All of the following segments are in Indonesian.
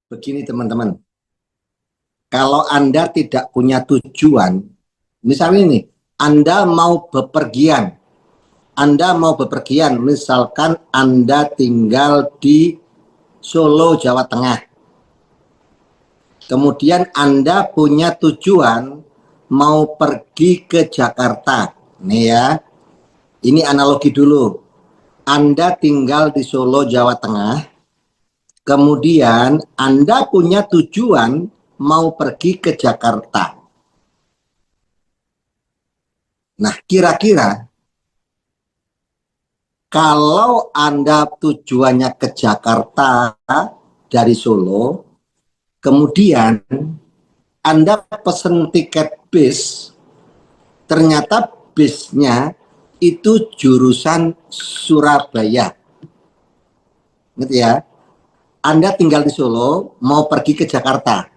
Begini teman-teman, kalau Anda tidak punya tujuan, misalnya ini, Anda mau bepergian, misalkan Anda tinggal di Solo, Jawa Tengah. Kemudian Anda punya tujuan mau pergi ke Jakarta. Nih ya, ini analogi dulu. Anda tinggal di Solo, Jawa Tengah. Kemudian Anda punya tujuan mau pergi ke Jakarta. Nah, kira-kira kalau Anda tujuannya ke Jakarta dari Solo, kemudian Anda pesen tiket bis, ternyata bisnya itu jurusan Surabaya. Ngerti ya? Anda tinggal di Solo, mau pergi ke Jakarta.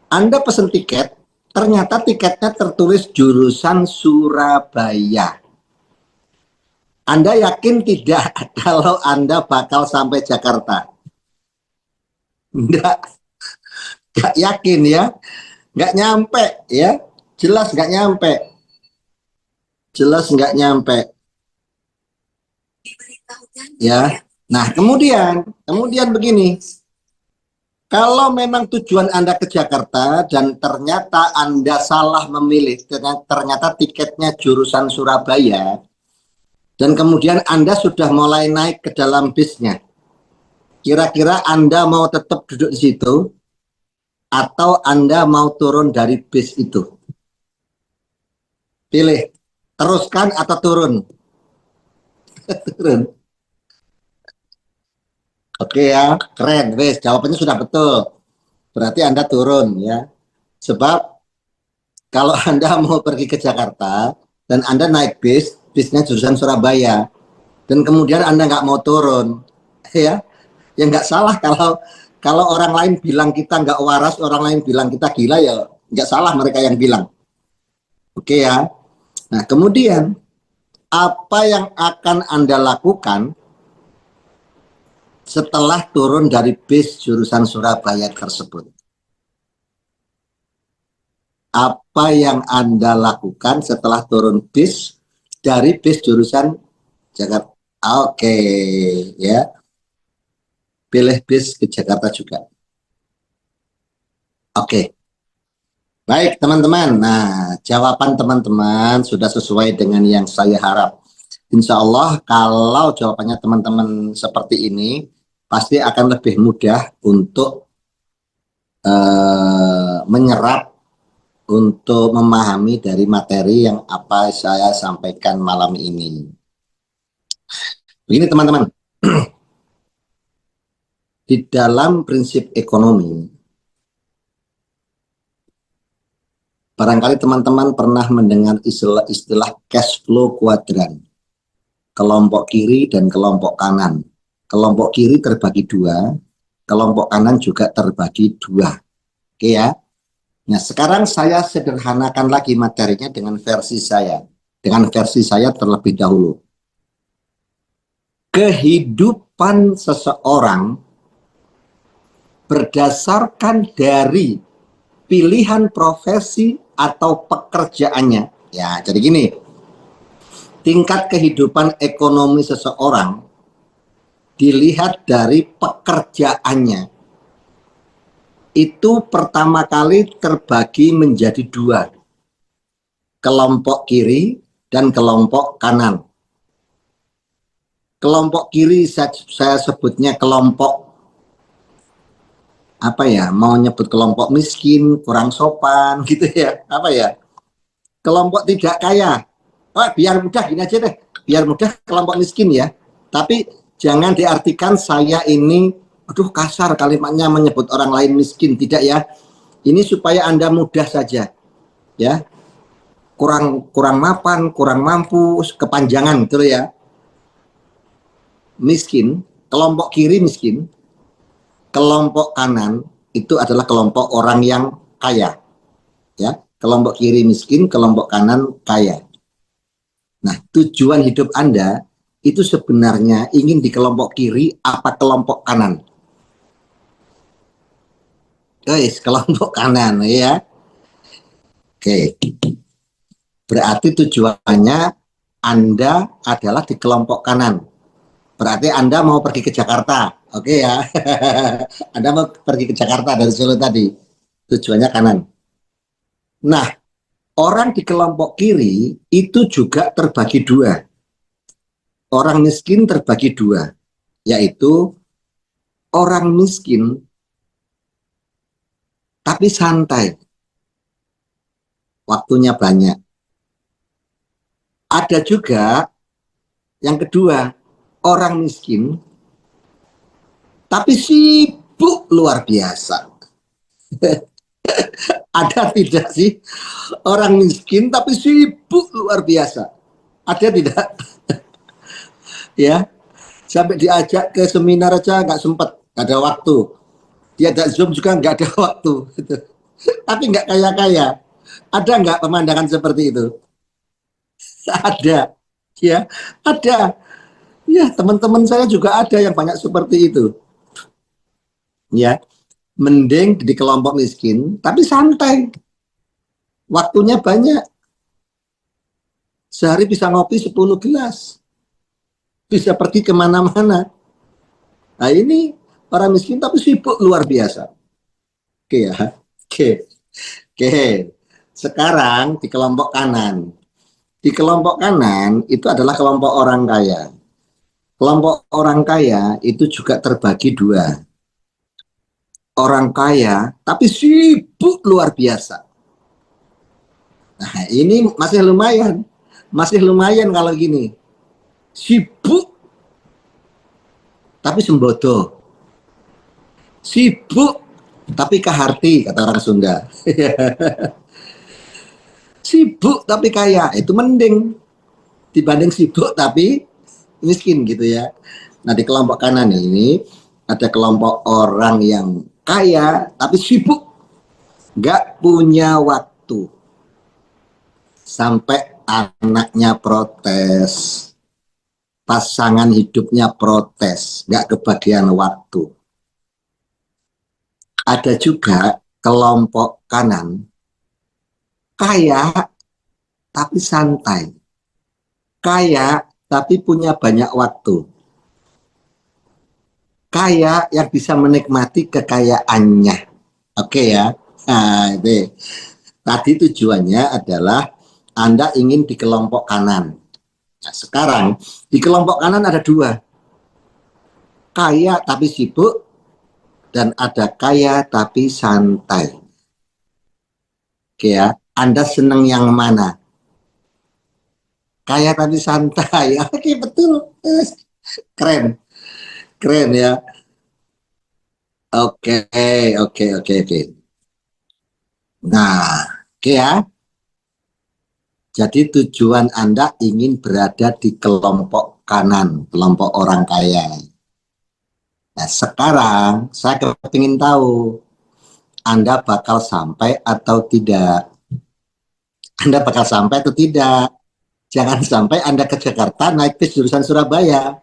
Anda pesen tiket, ternyata tiketnya tertulis jurusan Surabaya. Anda yakin tidak kalau Anda bakal sampai Jakarta? Enggak yakin ya. Nggak nyampe ya. Jelas nggak nyampe. Ya. Nah, kemudian begini. Kalau memang tujuan Anda ke Jakarta dan ternyata Anda salah memilih, ternyata tiketnya jurusan Surabaya, dan kemudian Anda sudah mulai naik ke dalam bisnya, kira-kira Anda mau tetap duduk di situ atau Anda mau turun dari bis itu? Pilih, teruskan atau turun? Turun. Oke ya, keren, wes, jawabannya sudah betul. Berarti Anda turun ya. Sebab kalau Anda mau pergi ke Jakarta dan Anda naik bis, bisnya jurusan Surabaya, dan kemudian Anda nggak mau turun, ya nggak salah kalau orang lain bilang kita nggak waras, orang lain bilang kita gila, ya nggak salah mereka yang bilang. Oke ya. Nah, kemudian apa yang akan Anda lakukan setelah turun dari bis jurusan Surabaya tersebut? Apa yang Anda lakukan setelah turun bis dari bis jurusan Jakarta? Oke, ya. Pilih bis ke Jakarta juga. Oke. Baik, teman-teman. Nah, jawaban teman-teman sudah sesuai dengan yang saya harap. Insya Allah, kalau jawabannya teman-teman seperti ini, pasti akan lebih mudah untuk menyerap, untuk memahami dari materi yang apa saya sampaikan malam ini. Begini teman-teman, di dalam prinsip ekonomi, barangkali teman-teman pernah mendengar istilah cash flow kuadran. Kelompok kiri dan kelompok kanan. Kelompok kiri terbagi dua, kelompok kanan juga terbagi dua. Oke ya. Nah, sekarang saya sederhanakan lagi materinya dengan versi saya. Dengan versi saya terlebih dahulu. Kehidupan seseorang berdasarkan dari pilihan profesi atau pekerjaannya. Ya, jadi gini. Tingkat kehidupan ekonomi seseorang dilihat dari pekerjaannya. Itu pertama kali terbagi menjadi dua. Kelompok kiri dan kelompok kanan. Kelompok kiri saya sebutnya kelompok apa ya, mau nyebut kelompok miskin, kurang sopan gitu ya, apa ya, kelompok tidak kaya. Oh, biar mudah gini aja deh, biar mudah kelompok miskin ya. Tapi jangan diartikan saya ini, aduh kasar kalimatnya menyebut orang lain miskin, tidak ya. Ini supaya Anda mudah saja ya. Kurang mapan, kurang mampu, kepanjangan gitu ya. Miskin, kelompok kiri miskin, kelompok kanan itu adalah kelompok orang yang kaya. Ya, kelompok kiri miskin, kelompok kanan kaya. Nah, tujuan hidup Anda itu sebenarnya ingin di kelompok kiri apa kelompok kanan? Guys, kelompok kanan ya. Oke. Berarti tujuannya Anda adalah di kelompok kanan. Berarti Anda mau pergi ke Jakarta. Oke ya. Anda mau pergi ke Jakarta dari Solo tadi. Tujuannya kanan. Nah, orang di kelompok kiri itu juga terbagi dua. Orang miskin terbagi dua, yaitu orang miskin tapi santai, waktunya banyak. Ada juga yang kedua, orang miskin tapi sibuk luar biasa. Ada tidak sih orang miskin tapi sibuk luar biasa? Ada tidak? Ya, sampai diajak ke seminar aja nggak sempat, nggak ada waktu. Dia ada Zoom juga nggak ada waktu. Tapi nggak kaya-kaya. Ada nggak pemandangan seperti itu? Ada, ya, ada. Ya, teman-teman saya juga ada yang banyak seperti itu. Ya, mending di kelompok miskin, tapi santai. Waktunya banyak. Sehari bisa ngopi 10 gelas. Bisa pergi kemana-mana. Nah ini orang miskin tapi sibuk luar biasa. Oke ya. Oke. Oke. Sekarang di kelompok kanan. Di kelompok kanan itu adalah kelompok orang kaya. Kelompok orang kaya itu juga terbagi dua. Orang kaya tapi sibuk luar biasa. Nah ini masih lumayan. Masih lumayan kalau gini. Sibuk tapi sembodo. Sibuk tapi kaharti kata orang Sunda. Sibuk tapi kaya itu mending dibanding sibuk tapi miskin gitu ya. Nah di kelompok kanan ini ada kelompok orang yang kaya tapi sibuk, nggak punya waktu, sampai anaknya protes, pasangan hidupnya protes, nggak kebagian waktu. Ada juga kelompok kanan kaya tapi santai, kaya tapi punya banyak waktu, kaya yang bisa menikmati kekayaannya. Oke ya. Nah, itu. Tadi tujuannya adalah Anda ingin di kelompok kanan. Nah, sekarang di kelompok kanan ada dua. Kaya tapi sibuk dan ada kaya tapi santai. Oke ya. Anda senang yang mana? Kaya tapi santai. Oke, betul. Keren. Keren ya. Oke, oke, oke, oke. Nah, oke ya. Jadi tujuan Anda ingin berada di kelompok kanan, kelompok orang kaya. Nah, sekarang saya kepingin tahu Anda bakal sampai atau tidak. Anda bakal sampai atau tidak. Jangan sampai Anda ke Jakarta naik bis jurusan Surabaya.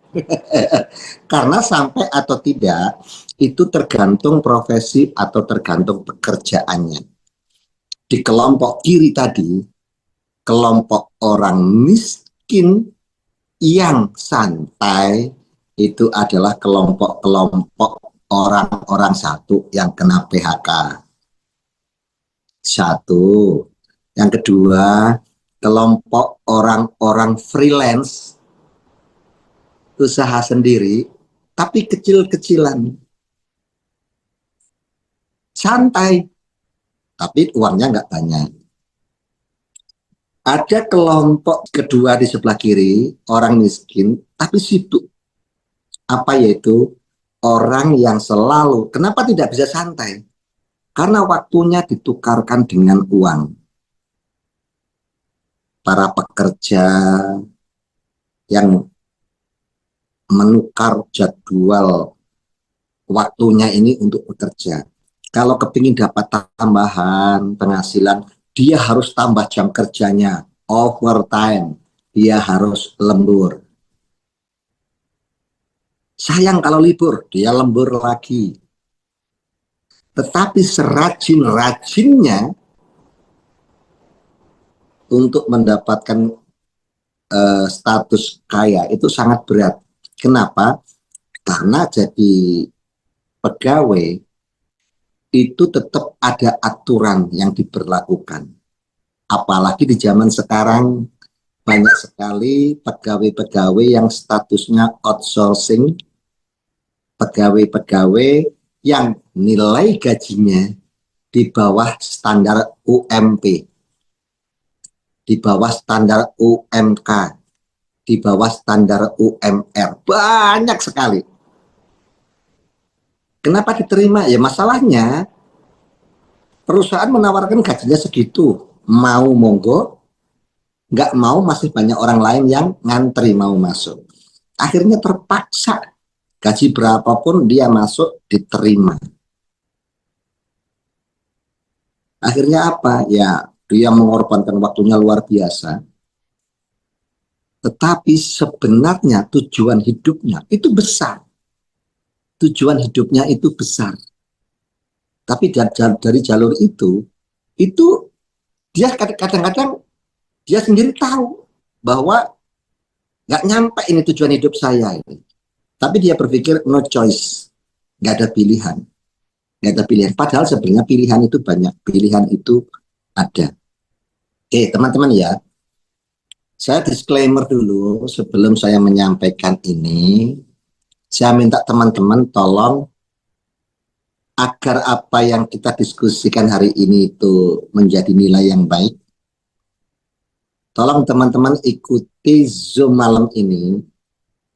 Karena sampai atau tidak itu tergantung profesi atau tergantung pekerjaannya. Di kelompok kiri tadi, kelompok orang miskin yang santai itu adalah kelompok-kelompok orang-orang satu yang kena PHK. Satu. Yang kedua, kelompok orang-orang freelance, usaha sendiri, tapi kecil-kecilan. Santai, tapi uangnya nggak banyak. Ada kelompok kedua di sebelah kiri, orang miskin, tapi sibuk. Apa yaitu? Orang yang selalu, kenapa tidak bisa santai? Karena waktunya ditukarkan dengan uang. Para pekerja yang menukar jadwal waktunya ini untuk bekerja. Kalau kepingin dapat tambahan penghasilan, dia harus tambah jam kerjanya, overtime, dia harus lembur. Sayang kalau libur, dia lembur lagi. Tetapi serajin-rajinnya untuk mendapatkan status kaya itu sangat berat. Kenapa? Karena jadi pegawai itu tetap ada aturan yang diberlakukan. Apalagi di zaman sekarang banyak sekali pegawai-pegawai yang statusnya outsourcing, pegawai-pegawai yang nilai gajinya di bawah standar UMP, di bawah standar UMK, di bawah standar UMR. Banyak sekali. Kenapa diterima? Ya masalahnya perusahaan menawarkan gajinya segitu. Mau monggo, nggak mau masih banyak orang lain yang ngantri mau masuk. Akhirnya terpaksa gaji berapapun dia masuk diterima. Akhirnya apa? Ya dia mengorbankan waktunya luar biasa. Tetapi sebenarnya tujuan hidupnya itu besar. Tujuan hidupnya itu besar. Tapi dari jalur itu dia kadang-kadang dia sendiri tahu bahwa nggak nyampe ini tujuan hidup saya ini. Tapi dia berpikir no choice, nggak ada pilihan, nggak ada pilihan. Padahal sebenarnya pilihan itu banyak, pilihan itu ada. Oke teman-teman ya, saya disclaimer dulu sebelum saya menyampaikan ini. Saya minta teman-teman tolong agar apa yang kita diskusikan hari ini itu menjadi nilai yang baik. Tolong teman-teman ikuti Zoom malam ini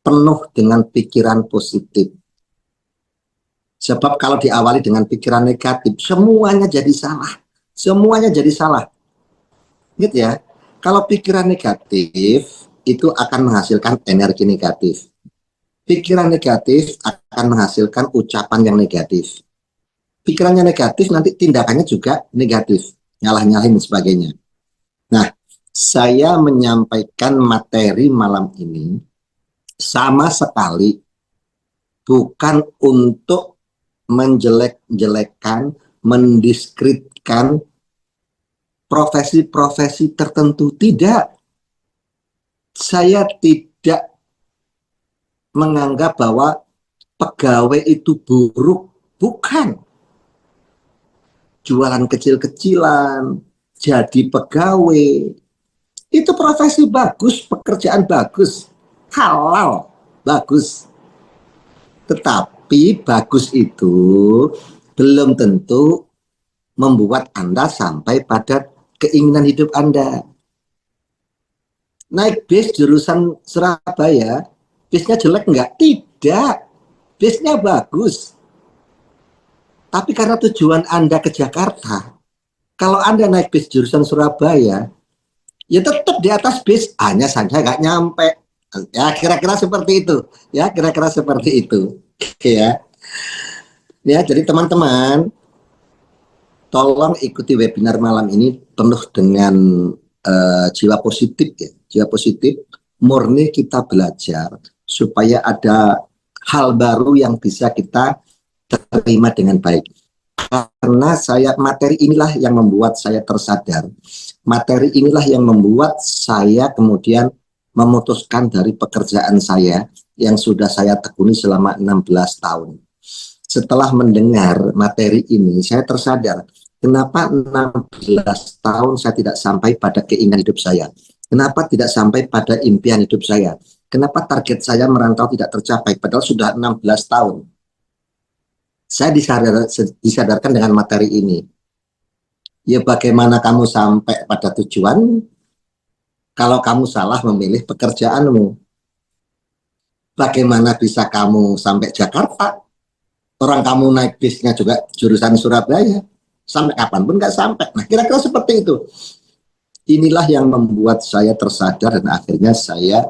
penuh dengan pikiran positif. Sebab kalau diawali dengan pikiran negatif, semuanya jadi salah. Semuanya jadi salah. Gitu ya. Kalau pikiran negatif, itu akan menghasilkan energi negatif. Pikiran negatif akan menghasilkan ucapan yang negatif. Pikirannya negatif, nanti tindakannya juga negatif. Nyalah-nyalahin dan sebagainya. Nah, saya menyampaikan materi malam ini sama sekali bukan untuk menjelek-jelekan, mendiskreditkan profesi-profesi tertentu. Tidak. Saya tidak menganggap bahwa pegawai itu buruk. Bukan. Jualan kecil-kecilan, jadi pegawai, itu profesi bagus, pekerjaan bagus, halal, bagus. Tetapi bagus itu belum tentu membuat Anda sampai pada keinginan hidup Anda. Naik bis jurusan Surabaya, bisnya jelek enggak? Tidak, bisnya bagus. Tapi karena tujuan Anda ke Jakarta, kalau Anda naik bis jurusan Surabaya, ya tetap di atas bis, hanya saja nggak nyampe. Ya kira-kira seperti itu. Ya kira-kira seperti itu. Ya. Ya, jadi teman-teman, tolong ikuti webinar malam ini penuh dengan jiwa positif ya. Jiwa positif, murni kita belajar supaya ada hal baru yang bisa kita terima dengan baik. Karena materi inilah yang membuat saya tersadar. Materi inilah yang membuat saya kemudian memutuskan dari pekerjaan saya yang sudah saya tekuni selama 16 tahun. Setelah mendengar materi ini, saya tersadar, kenapa 16 tahun saya tidak sampai pada keinginan hidup saya? Kenapa tidak sampai pada impian hidup saya? Kenapa target saya merantau tidak tercapai? Padahal sudah 16 tahun. Saya disadarkan dengan materi ini. Ya bagaimana kamu sampai pada tujuan kalau kamu salah memilih pekerjaanmu? Bagaimana bisa kamu sampai Jakarta? Orang kamu naik bisnya juga jurusan Surabaya. Sampai kapanpun nggak sampai. Nah kira-kira seperti itu. Inilah yang membuat saya tersadar dan akhirnya saya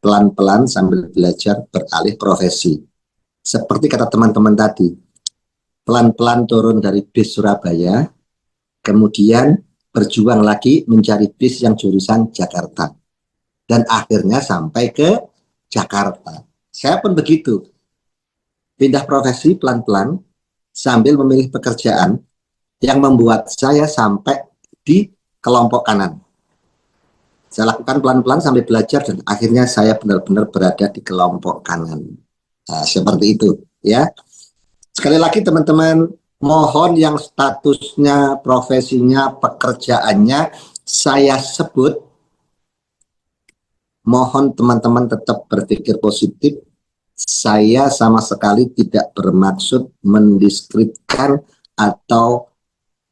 pelan-pelan sambil belajar beralih profesi. Seperti kata teman-teman tadi, pelan-pelan turun dari bis Surabaya, kemudian berjuang lagi mencari bis yang jurusan Jakarta. Dan akhirnya sampai ke Jakarta. Saya pun begitu. Pindah profesi pelan-pelan, sambil memilih pekerjaan yang membuat saya sampai di kelompok kanan. Saya lakukan pelan-pelan sampai belajar dan akhirnya saya benar-benar berada di kelompok kanan. Nah, seperti itu ya. Sekali lagi teman-teman, mohon yang statusnya, profesinya, pekerjaannya saya sebut, mohon teman-teman tetap berpikir positif. Saya sama sekali tidak bermaksud mendiskreditkan atau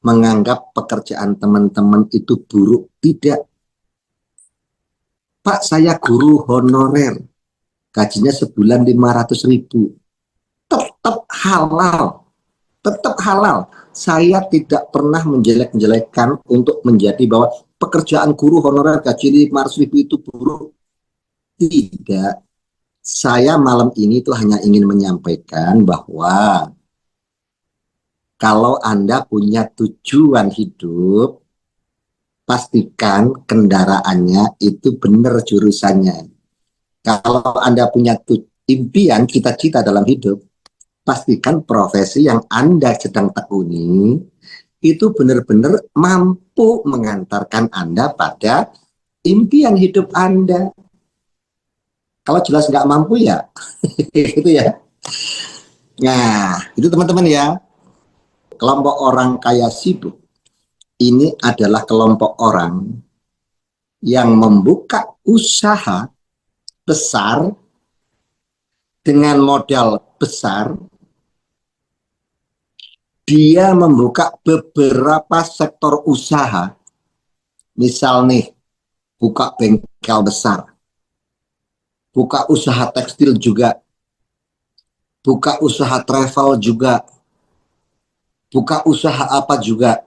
menganggap pekerjaan teman-teman itu buruk. Tidak. Pak, saya guru honorer, gajinya sebulan 500.000. Tetap halal. Tetap halal. Saya tidak pernah menjelek-jelekkan untuk menjadi bahwa pekerjaan guru honorer gaji 500.000 itu buruk. Tidak. Saya malam ini tuh hanya ingin menyampaikan bahwa kalau Anda punya tujuan hidup, pastikan kendaraannya itu benar jurusannya. Kalau Anda punya impian, cita-cita dalam hidup, pastikan profesi yang Anda sedang tekuni itu benar-benar mampu mengantarkan Anda pada impian hidup Anda. Kalau jelas nggak mampu ya, itu ya. Nah, itu teman-teman ya. Kelompok orang kaya sibuk ini adalah kelompok orang yang membuka usaha besar dengan modal besar. Dia membuka beberapa sektor usaha. Misal nih, buka bengkel besar, buka usaha tekstil juga, buka usaha travel juga, buka usaha apa juga.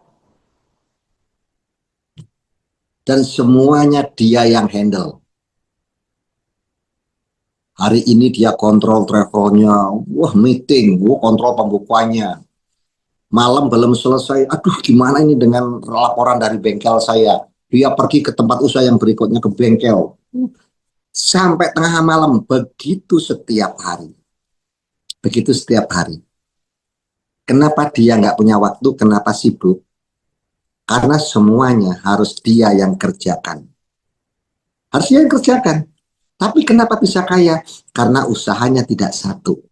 Dan semuanya dia yang handle. Hari ini dia kontrol travelnya, wah meeting, wah kontrol pembukuannya. Malam belum selesai, aduh gimana ini dengan laporan dari bengkel saya. Dia pergi ke tempat usaha yang berikutnya ke bengkel. Sampai tengah malam, begitu setiap hari. Begitu setiap hari. Kenapa dia nggak punya waktu, kenapa sibuk? Karena semuanya harus dia yang kerjakan. Harus dia yang kerjakan. Tapi kenapa bisa kaya? Karena usahanya tidak satu.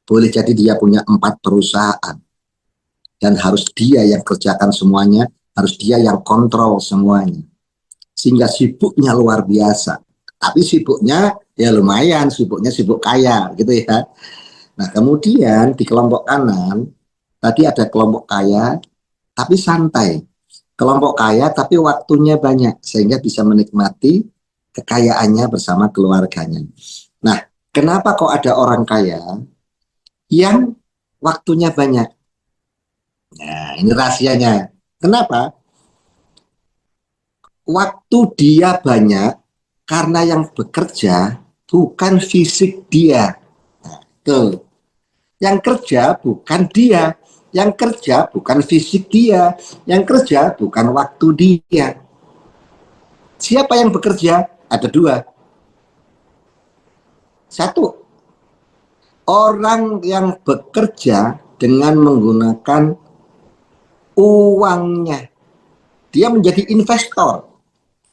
Boleh jadi dia punya 4 perusahaan. Dan harus dia yang kerjakan semuanya. Harus dia yang kontrol semuanya. Sehingga sibuknya luar biasa. Tapi sibuknya ya lumayan. Sibuknya sibuk kaya gitu ya. Nah kemudian di kelompok kanan. Tadi ada kelompok kaya tapi santai. Kelompok kaya tapi waktunya banyak sehingga bisa menikmati kekayaannya bersama keluarganya. Nah, kenapa kok ada orang kaya yang waktunya banyak? Nah, ini rahasianya. Kenapa? Waktu dia banyak karena yang bekerja bukan fisik dia. Nah, tuh. Yang kerja bukan dia. Yang kerja bukan fisik dia, yang kerja bukan waktu dia. Siapa yang bekerja? Ada 2. 1, orang yang bekerja dengan menggunakan uangnya. Dia menjadi investor.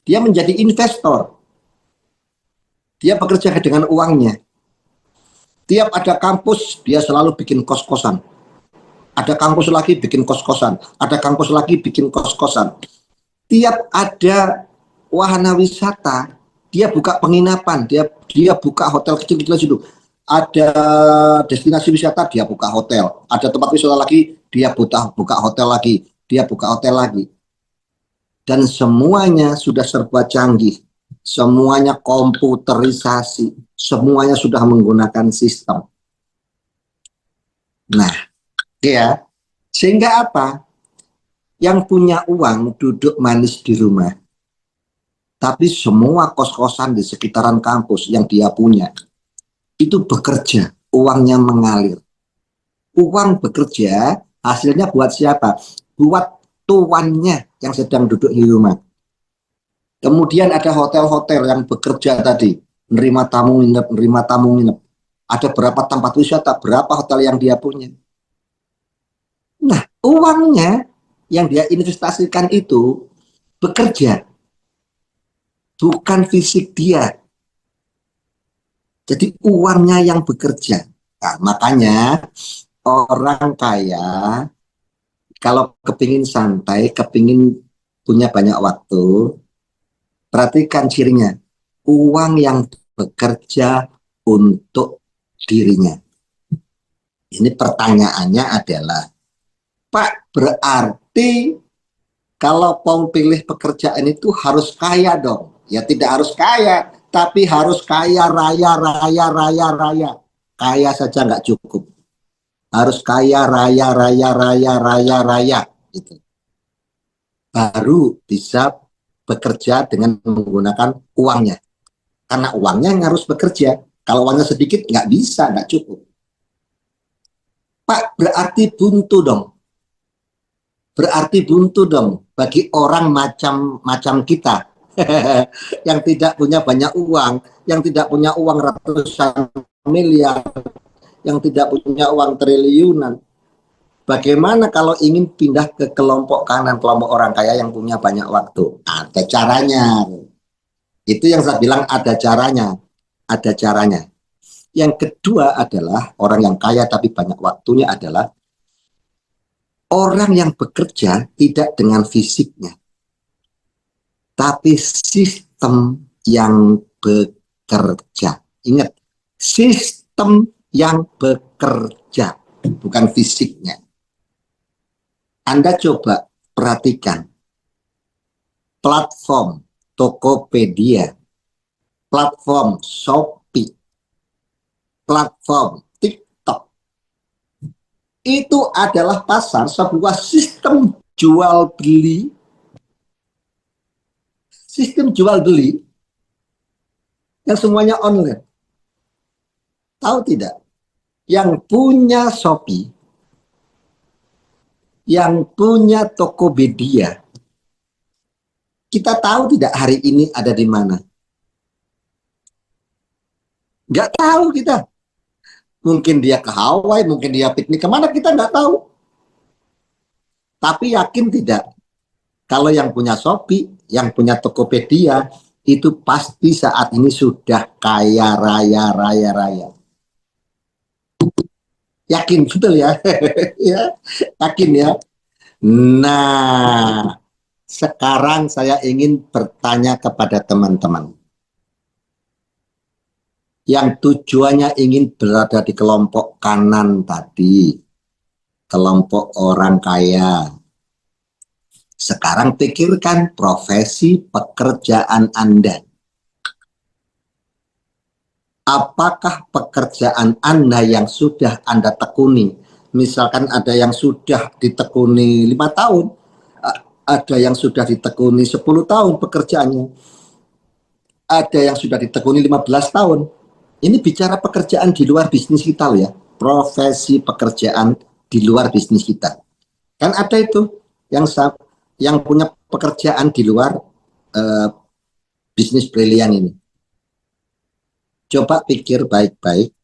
Dia menjadi investor. Dia bekerja dengan uangnya. Tiap ada kampus, dia selalu bikin kos-kosan. Ada kampus lagi bikin kos-kosan, ada kampus lagi bikin kos-kosan. Tiap ada wahana wisata, dia buka penginapan, dia buka hotel kecil-kecil situ. Ada destinasi wisata, dia buka hotel. Ada tempat wisata lagi, dia buka hotel lagi, dia buka hotel lagi. Dan semuanya sudah serba canggih, semuanya komputerisasi, semuanya sudah menggunakan sistem. Nah, ya, sehingga apa? Yang punya uang duduk manis di rumah. Tapi semua kos-kosan di sekitaran kampus yang dia punya, itu bekerja, uangnya mengalir. Uang bekerja, hasilnya buat siapa? Buat tuannya yang sedang duduk di rumah. Kemudian ada hotel-hotel yang bekerja tadi, menerima tamu nginep. Ada berapa tempat wisata, berapa hotel yang dia punya. Nah, uangnya yang dia investasikan itu bekerja, bukan fisik dia. Jadi uangnya yang bekerja. Nah, makanya orang kaya kalau kepingin santai, kepingin punya banyak waktu, perhatikan cirinya. Uang yang bekerja untuk dirinya. Ini pertanyaannya adalah, Pak, berarti kalau mau pilih pekerjaan itu harus kaya dong? Ya tidak harus kaya, tapi harus kaya raya, raya, raya, raya. Kaya saja nggak cukup. Harus kaya raya, raya, raya, raya, raya. Gitu. Baru bisa bekerja dengan menggunakan uangnya. Karena uangnya yang harus bekerja. Kalau uangnya sedikit, nggak bisa, nggak cukup. Pak, berarti buntu dong. Berarti buntu dong bagi orang macam kita yang tidak punya banyak uang, yang tidak punya uang ratusan miliar, yang tidak punya uang triliunan. Bagaimana kalau ingin pindah ke kelompok kanan, kelompok orang kaya yang punya banyak waktu? Ada caranya. Itu yang saya bilang ada caranya. Ada caranya. Yang kedua adalah orang yang kaya tapi banyak waktunya adalah orang yang bekerja tidak dengan fisiknya, tapi sistem yang bekerja. Ingat, sistem yang bekerja, bukan fisiknya. Anda coba perhatikan platform Tokopedia, platform Shopee, platform TikTok. Itu adalah pasar, sebuah sistem jual beli yang semuanya online. Tahu tidak? Yang punya Shopee, yang punya Tokopedia, kita tahu tidak hari ini ada di mana? Nggak tahu kita. Mungkin dia ke Hawaii, mungkin dia piknik kemana, kita nggak tahu. Tapi yakin tidak? Kalau yang punya Shopee, yang punya Tokopedia, itu pasti saat ini sudah kaya raya, raya, raya. Yakin, betul ya? Ya, yakin ya? Nah, sekarang saya ingin bertanya kepada teman-teman yang tujuannya ingin berada di kelompok kanan tadi, kelompok orang kaya. Sekarang pikirkan profesi pekerjaan Anda. Apakah pekerjaan Anda yang sudah Anda tekuni, misalkan ada yang sudah ditekuni 5 tahun, ada yang sudah ditekuni 10 tahun pekerjaannya, ada yang sudah ditekuni 15 tahun. Ini bicara pekerjaan di luar bisnis kita loh ya, profesi pekerjaan di luar bisnis kita. Kan ada itu yang punya pekerjaan di luar bisnis brilian ini. Coba pikir baik-baik,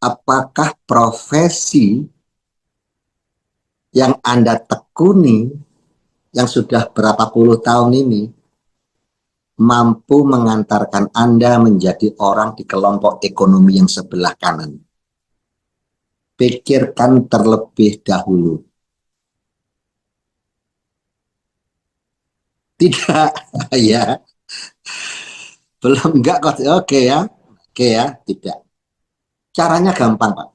apakah profesi yang Anda tekuni yang sudah berapa puluh tahun ini mampu mengantarkan Anda menjadi orang di kelompok ekonomi yang sebelah kanan. Pikirkan terlebih dahulu. Tidak, ya. Belum enggak kok. Oke ya. Oke ya, tidak. Caranya gampang, Pak.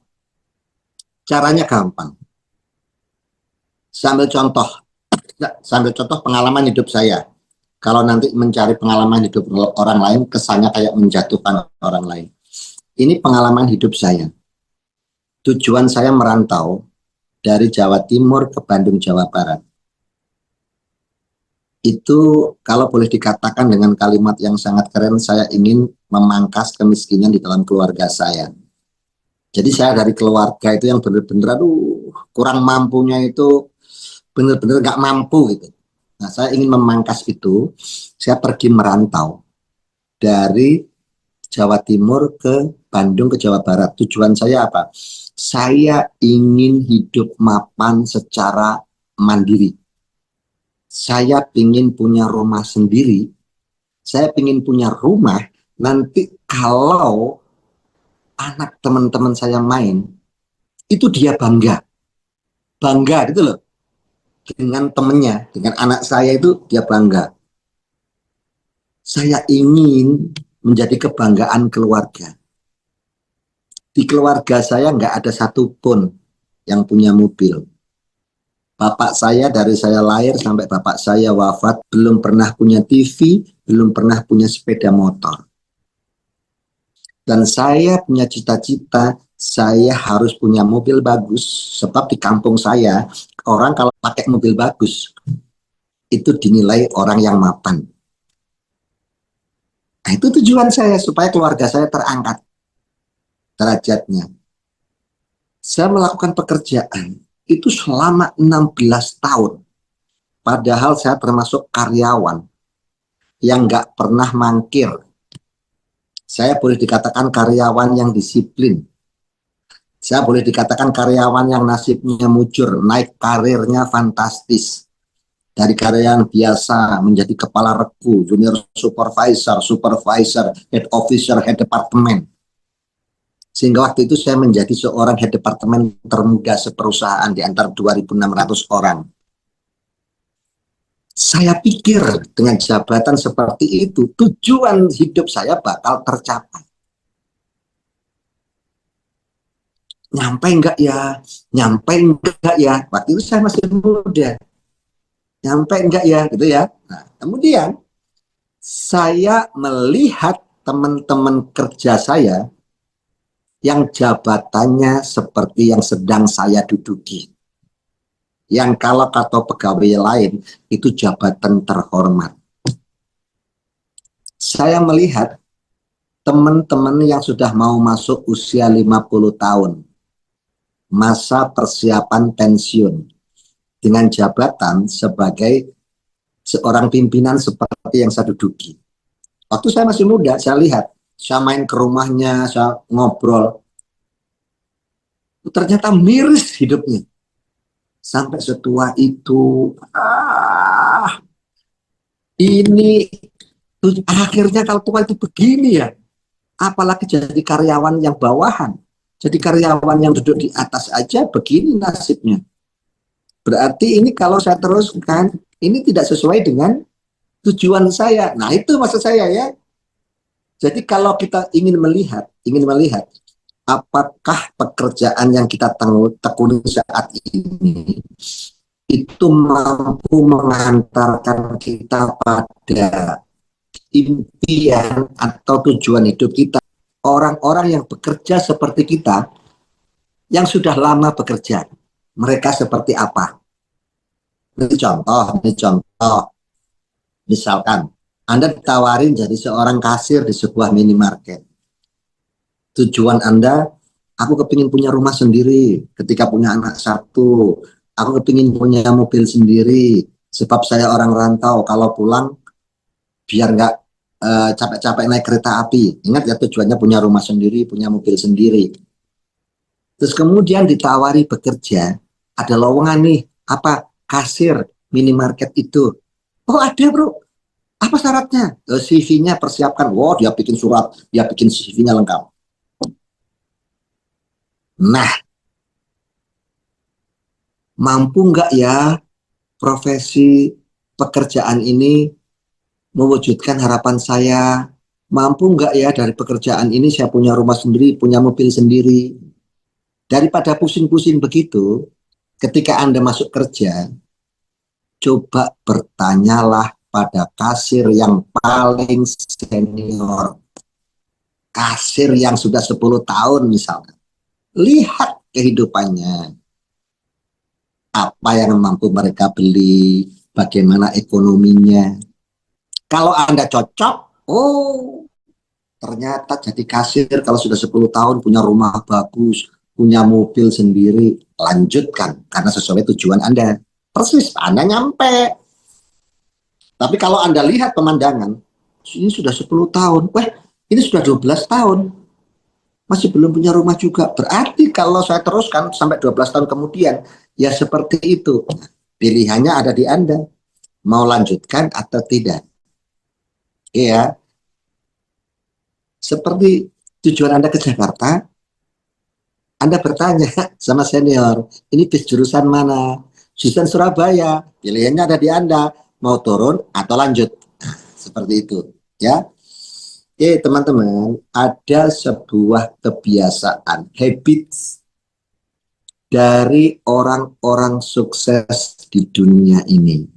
Caranya gampang. Sambil contoh. Sambil contoh pengalaman hidup saya. Kalau nanti mencari pengalaman hidup orang lain, kesannya kayak menjatuhkan orang lain. Ini pengalaman hidup saya. Tujuan saya merantau dari Jawa Timur ke Bandung, Jawa Barat. Itu kalau boleh dikatakan dengan kalimat yang sangat keren, saya ingin memangkas kemiskinan di dalam keluarga saya. Jadi saya dari keluarga itu yang benar-benar kurang mampunya itu benar-benar nggak mampu gitu. Nah, saya ingin memangkas itu. Saya pergi merantau dari Jawa Timur ke Bandung ke Jawa Barat. Tujuan saya apa? Saya ingin hidup mapan secara mandiri. Saya ingin punya rumah sendiri. Saya ingin punya rumah. Nanti kalau anak teman-teman saya main, itu dia bangga. Bangga gitu loh. Dengan temennya, dengan anak saya itu dia bangga. Saya ingin menjadi kebanggaan keluarga. Di keluarga saya nggak ada satupun yang punya mobil. Bapak saya dari saya lahir sampai bapak saya wafat belum pernah punya TV, belum pernah punya sepeda motor. Dan saya punya cita-cita, saya harus punya mobil bagus. Sebab di kampung saya, orang kalau pakai mobil bagus, itu dinilai orang yang mapan. Nah, itu tujuan saya, supaya keluarga saya terangkat derajatnya. Saya melakukan pekerjaan itu selama 16 tahun. Padahal saya termasuk karyawan yang nggak pernah mangkir. Saya boleh dikatakan karyawan yang disiplin. Saya boleh dikatakan karyawan yang nasibnya mujur, naik karirnya fantastis. Dari karyawan biasa menjadi kepala regu, junior supervisor, supervisor, head officer, head departemen. Sehingga waktu itu saya menjadi seorang head departemen termuda seperusahaan di antara 2.600 orang. Saya pikir dengan jabatan seperti itu, tujuan hidup saya bakal tercapai. Nyampe enggak ya? Nyampe enggak ya? Waktu itu saya masih muda. Nyampe enggak ya? Gitu ya. Nah, kemudian saya melihat teman-teman kerja saya yang jabatannya seperti yang sedang saya duduki. Yang kalau kata pegawai lain, itu jabatan terhormat. Saya melihat teman-teman yang sudah mau masuk usia 50 tahun, masa persiapan pensiun, dengan jabatan sebagai seorang pimpinan seperti yang saya duduki. Waktu saya masih muda, saya lihat, saya main ke rumahnya, saya ngobrol, ternyata miris hidupnya. Sampai setua itu, ini akhirnya kalau tua itu begini ya. Apalagi jadi karyawan yang bawahan. Jadi karyawan yang duduk di atas aja begini nasibnya. Berarti ini kalau saya teruskan, ini tidak sesuai dengan tujuan saya. Nah itu maksud saya ya. Jadi kalau kita ingin melihat apakah pekerjaan yang kita tekuni saat ini itu mampu mengantarkan kita pada impian atau tujuan hidup kita. Orang-orang yang bekerja seperti kita, yang sudah lama bekerja, mereka seperti apa? Ini contoh. Misalkan, Anda ditawarin jadi seorang kasir di sebuah minimarket. Tujuan Anda, aku kepingin punya rumah sendiri ketika punya anak satu. Aku kepingin punya mobil sendiri, sebab saya orang rantau, kalau pulang biar nggak capek-capek naik kereta api. Ingat ya, tujuannya punya rumah sendiri, punya mobil sendiri. Terus kemudian ditawari bekerja, ada lowongan nih, apa, kasir minimarket itu. Oh ada bro, apa syaratnya? CV-nya persiapkan. Wow, dia bikin surat, dia bikin CV-nya lengkap. Nah, mampu nggak ya profesi pekerjaan ini mewujudkan harapan saya? Mampu nggak ya dari pekerjaan ini saya punya rumah sendiri, punya mobil sendiri? Daripada pusing-pusing begitu, ketika Anda masuk kerja, coba bertanyalah pada kasir yang paling senior. Kasir yang sudah 10 tahun misalnya. Lihat kehidupannya. Apa yang mampu mereka beli, bagaimana ekonominya. Kalau Anda cocok, oh ternyata jadi kasir kalau sudah 10 tahun punya rumah bagus, punya mobil sendiri, lanjutkan karena sesuai tujuan Anda. Persis, Anda nyampe. Tapi kalau Anda lihat pemandangan, ini sudah 10 tahun, wah Ini sudah 12 tahun, masih belum punya rumah juga. Berarti kalau saya teruskan sampai 12 tahun kemudian, ya seperti itu. Pilihannya ada di Anda, mau lanjutkan atau tidak. Iya, seperti tujuan Anda ke Jakarta, Anda bertanya sama senior, ini bis jurusan mana? Jurusan Surabaya, pilihannya ada di Anda, mau turun atau lanjut. Nah, seperti itu, ya. Oke, teman-teman, ada sebuah kebiasaan, habits dari orang-orang sukses di dunia ini.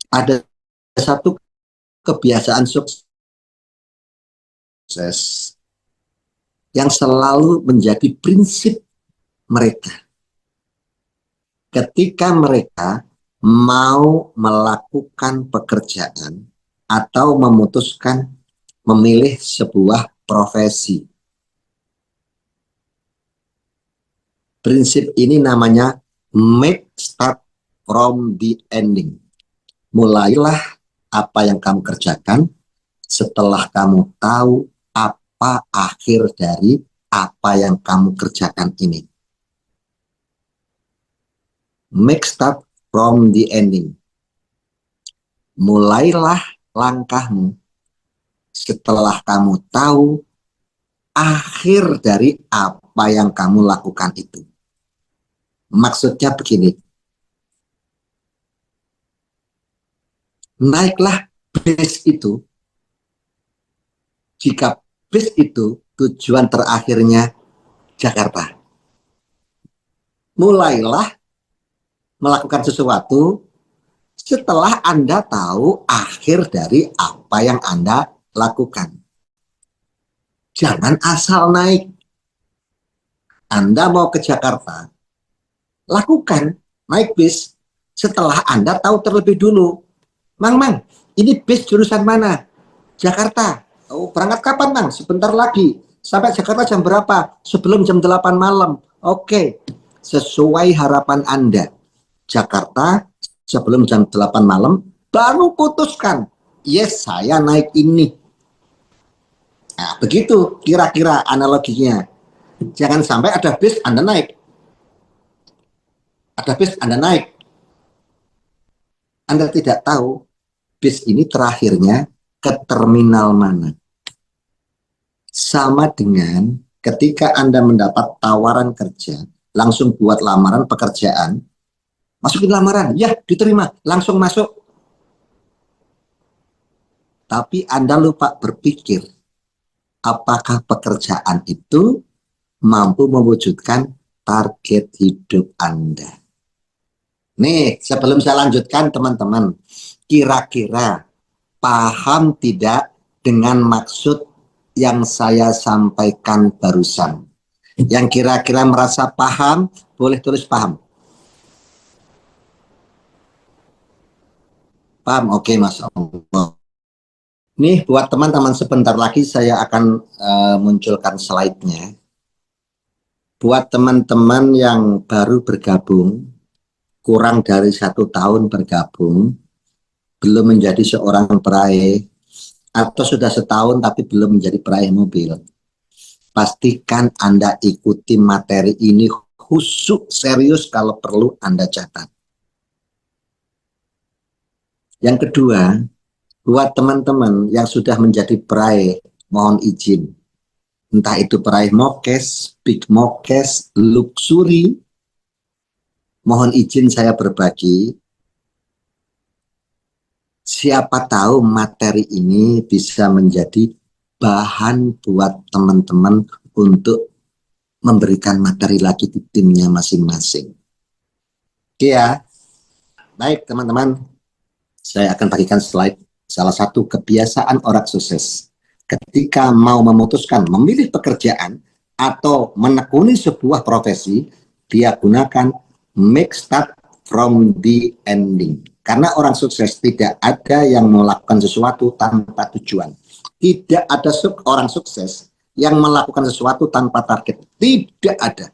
Ada satu kebiasaan sukses yang selalu menjadi prinsip mereka. Ketika mereka mau melakukan pekerjaan atau memutuskan memilih sebuah profesi. Prinsip ini namanya make start from the ending. Mulailah apa yang kamu kerjakan setelah kamu tahu apa akhir dari apa yang kamu kerjakan ini. Make start from the ending. Mulailah langkahmu setelah kamu tahu akhir dari apa yang kamu lakukan itu. Maksudnya begini, naiklah bis itu jika bis itu tujuan terakhirnya Jakarta. Mulailah melakukan sesuatu setelah Anda tahu akhir dari apa yang Anda lakukan. Jangan asal naik. Anda mau ke Jakarta, lakukan naik bis setelah Anda tahu terlebih dulu. Mang, ini bis jurusan mana? Jakarta. Oh, berangkat kapan, Mang? Sebentar lagi. Sampai Jakarta jam berapa? Sebelum jam 8 malam. Oke, sesuai harapan Anda. Jakarta sebelum jam 8 malam, baru putuskan. Yes, saya naik ini. Nah, begitu kira-kira analoginya. Jangan sampai ada bis Anda naik. Ada bis Anda naik. Anda tidak tahu bis ini terakhirnya ke terminal mana. Sama dengan ketika Anda mendapat tawaran kerja, langsung buat lamaran pekerjaan, masukin lamaran, ya diterima, langsung masuk. Tapi Anda lupa berpikir, apakah pekerjaan itu mampu mewujudkan target hidup Anda. Nih, sebelum saya lanjutkan teman-teman, kira-kira paham tidak dengan maksud yang saya sampaikan barusan? Yang kira-kira merasa paham, boleh tulis paham. Paham? Oke, Mas Allah. Nih, buat teman-teman, sebentar lagi saya akan munculkan slide-nya. Buat teman-teman yang baru bergabung, kurang dari 1 tahun bergabung, belum menjadi seorang peraih, atau sudah setahun tapi belum menjadi peraih mobil, pastikan Anda ikuti materi ini khusus serius, kalau perlu Anda catat. Yang kedua, buat teman-teman yang sudah menjadi peraih, mohon izin. Entah itu peraih Mokes, Big Mokes, Luxury, mohon izin saya berbagi. Siapa tahu materi ini bisa menjadi bahan buat teman-teman untuk memberikan materi lagi di timnya masing-masing. Oke ya. Baik teman-teman, saya akan bagikan slide salah satu kebiasaan orang sukses. Ketika mau memutuskan memilih pekerjaan atau menekuni sebuah profesi, dia gunakan make start from the ending. Karena orang sukses tidak ada yang melakukan sesuatu tanpa tujuan. Tidak ada orang sukses yang melakukan sesuatu tanpa target. Tidak ada.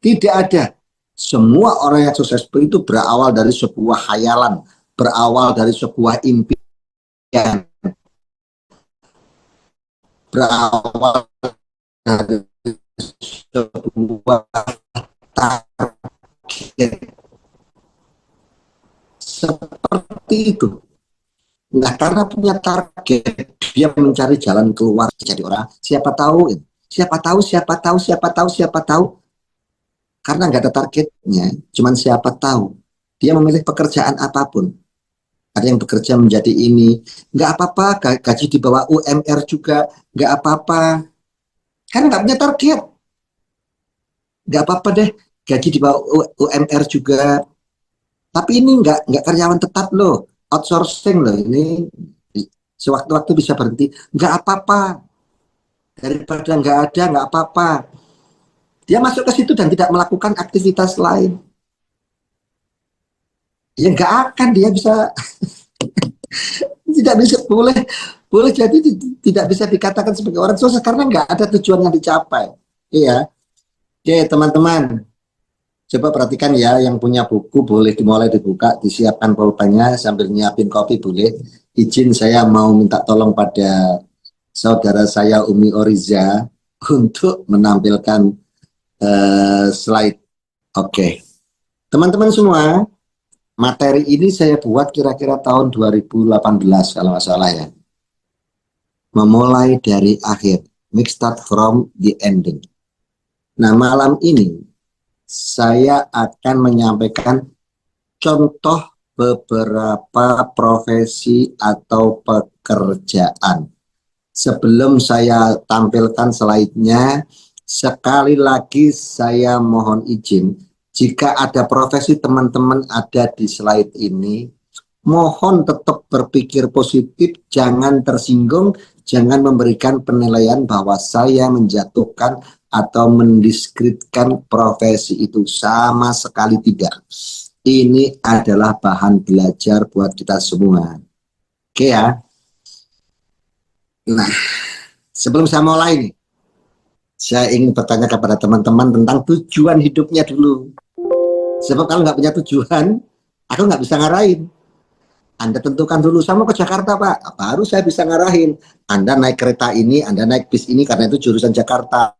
Tidak ada. Semua orang yang sukses itu berawal dari sebuah khayalan, berawal dari sebuah impian, berawal dari sebuah target seperti itu. Nah, karena punya target, dia mencari jalan keluar jadi orang. Siapa tahu, siapa tahu, siapa tahu, siapa tahu, siapa tahu. Karena nggak ada targetnya, cuman siapa tahu. Dia memilih pekerjaan apapun. Ada yang bekerja menjadi ini, nggak apa-apa, gaji di bawah UMR juga, nggak apa-apa. Karena nggak punya target. Nggak apa-apa deh, gaji di bawah UMR juga. Tapi ini nggak karyawan tetap loh, outsourcing loh. Ini sewaktu-waktu bisa berhenti, nggak apa-apa. Daripada nggak ada, nggak apa-apa. Dia masuk ke situ dan tidak melakukan aktivitas lain. Ya nggak akan dia bisa, tidak bisa, boleh jadi tidak bisa dikatakan sebagai orang sukses karena nggak ada tujuan yang dicapai. Iya. Oke, teman-teman. Coba perhatikan ya, yang punya buku boleh dimulai dibuka, disiapkan pulpennya sambil nyiapin kopi boleh. Izin saya mau minta tolong pada saudara saya Umi Oriza untuk menampilkan slide. Oke. Teman-teman semua, materi ini saya buat kira-kira tahun 2018 kalau nggak salah ya. Memulai dari akhir, make start from the ending. Nah, malam ini saya akan menyampaikan contoh beberapa profesi atau pekerjaan. Sebelum saya tampilkan slide-nya, sekali lagi saya mohon izin, jika ada profesi teman-teman ada di slide ini, mohon tetap berpikir positif, jangan tersinggung, jangan memberikan penilaian bahwa saya menjatuhkan atau mendiskreditkan profesi itu, sama sekali tidak. Ini adalah bahan belajar buat kita semua. Oke ya. Nah, sebelum saya mulai nih, saya ingin bertanya kepada teman-teman tentang tujuan hidupnya dulu. Sebab kalau nggak punya tujuan, aku nggak bisa ngarahin. Anda tentukan dulu, saya mau ke Jakarta Pak, baru saya bisa ngarahin. Anda naik kereta ini, Anda naik bis ini karena itu jurusan Jakarta.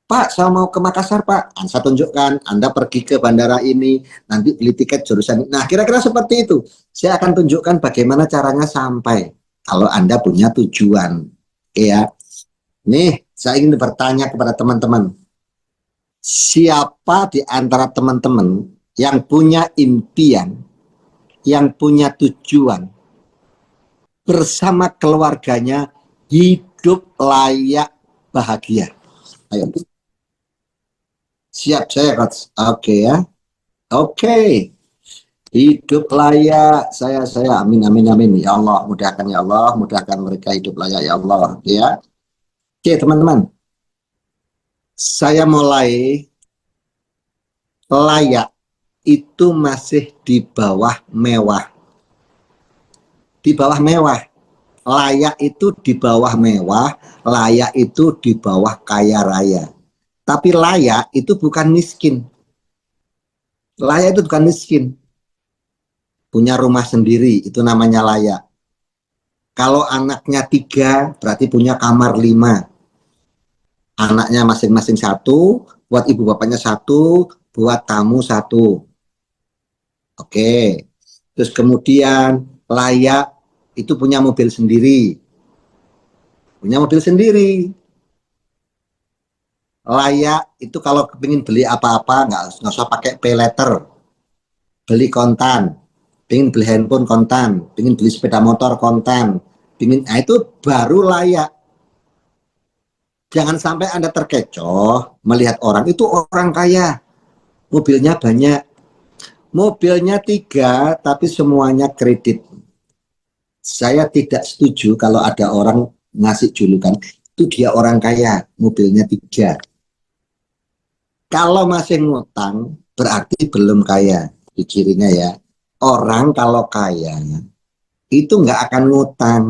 Pak, saya mau ke Makassar Pak, saya tunjukkan, Anda pergi ke bandara ini, nanti beli tiket jurusan ini. Nah, kira-kira seperti itu. Saya akan tunjukkan bagaimana caranya sampai, kalau Anda punya tujuan. Oke ya. Nih, saya ingin bertanya kepada teman-teman. Siapa di antara teman-teman yang punya impian, yang punya tujuan, bersama keluarganya hidup layak bahagia? Ayo. Siap saya, Coach. Oke ya. Oke. Hidup layak, saya amin amin amin ya Allah, mudahkan ya Allah, mudahkan mereka hidup layak ya Allah ya. Oke teman-teman, saya mulai. Layak itu masih di bawah mewah. Di bawah mewah. Layak itu di bawah mewah, layak itu di bawah kaya raya. Tapi layak itu bukan miskin. Layak itu bukan miskin. Punya rumah sendiri, itu namanya layak. Kalau anaknya 3, berarti punya kamar 5. Anaknya masing-masing 1, buat ibu bapaknya 1, buat tamu 1. Oke. Terus kemudian layak itu punya mobil sendiri. Punya mobil sendiri. Layak itu kalau ingin beli apa-apa nggak usah pakai pay letter. Beli kontan. Ingin beli handphone kontan. Ingin beli sepeda motor kontan. Nah itu baru layak. Jangan sampai Anda terkecoh melihat orang itu orang kaya. Mobilnya banyak. Mobilnya 3 tapi semuanya kredit. Saya tidak setuju kalau ada orang ngasih julukan itu dia orang kaya, mobilnya 3. Kalau masih ngutang berarti belum kaya. Cirinya ya, orang kalau kaya itu nggak akan ngutang,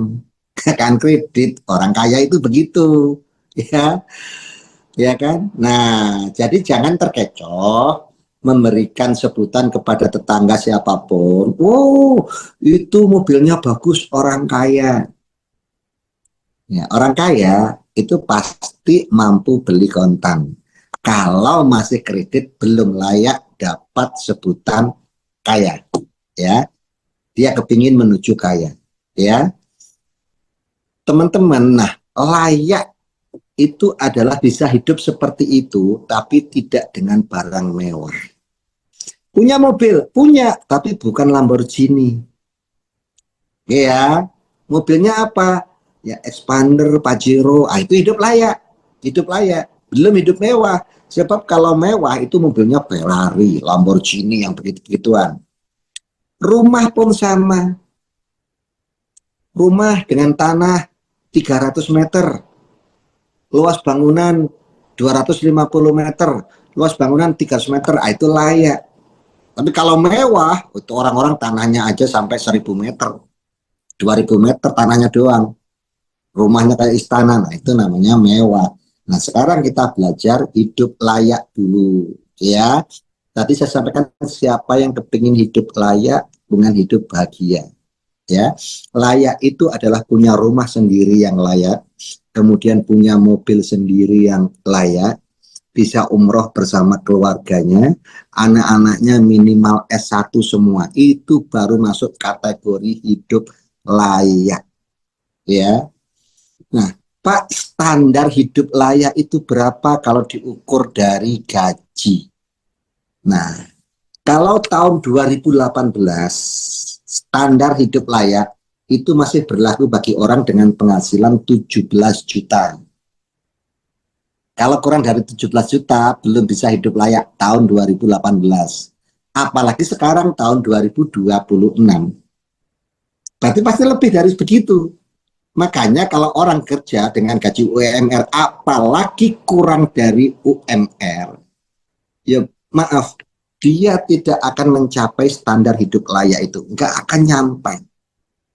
akan kredit. Orang kaya itu begitu, ya kan. Nah, jadi jangan terkecoh memberikan sebutan kepada tetangga siapapun. Oh, itu mobilnya bagus, orang kaya. Ya, orang kaya itu pasti mampu beli kontan. Kalau masih kredit belum layak dapat sebutan kaya, ya. Dia kepingin menuju kaya, ya. Teman-teman, nah layak itu adalah bisa hidup seperti itu, tapi tidak dengan barang mewah. Punya mobil, punya, tapi bukan Lamborghini. Ya, mobilnya apa? Ya, Expander, Pajero, itu hidup layak. Hidup layak, belum hidup mewah. Sebab kalau mewah itu mobilnya Ferrari, Lamborghini yang begitu-begituan. Rumah pun sama. Rumah dengan tanah 300 meter, luas bangunan 250 meter, luas bangunan 300 meter, itu layak. Tapi kalau mewah, itu orang-orang tanahnya aja sampai 1000 meter, 2000 meter tanahnya doang. Rumahnya kayak istana, nah itu namanya mewah. Nah sekarang kita belajar hidup layak dulu, ya. Tadi saya sampaikan siapa yang kepingin hidup layak dengan hidup bahagia, ya. Layak itu adalah punya rumah sendiri yang layak, kemudian punya mobil sendiri yang layak, bisa umroh bersama keluarganya, anak-anaknya minimal S1 semua, itu baru masuk kategori hidup layak, ya. Nah, Pak, standar hidup layak itu berapa kalau diukur dari gaji? Nah, kalau tahun 2018 standar hidup layak itu masih berlaku bagi orang dengan penghasilan 17 juta. Kalau kurang dari 17 juta belum bisa hidup layak tahun 2018. Apalagi sekarang tahun 2026. Berarti pasti lebih dari begitu. Makanya kalau orang kerja dengan gaji UMR apalagi kurang dari UMR, ya maaf, dia tidak akan mencapai standar hidup layak itu. Nggak akan nyampe.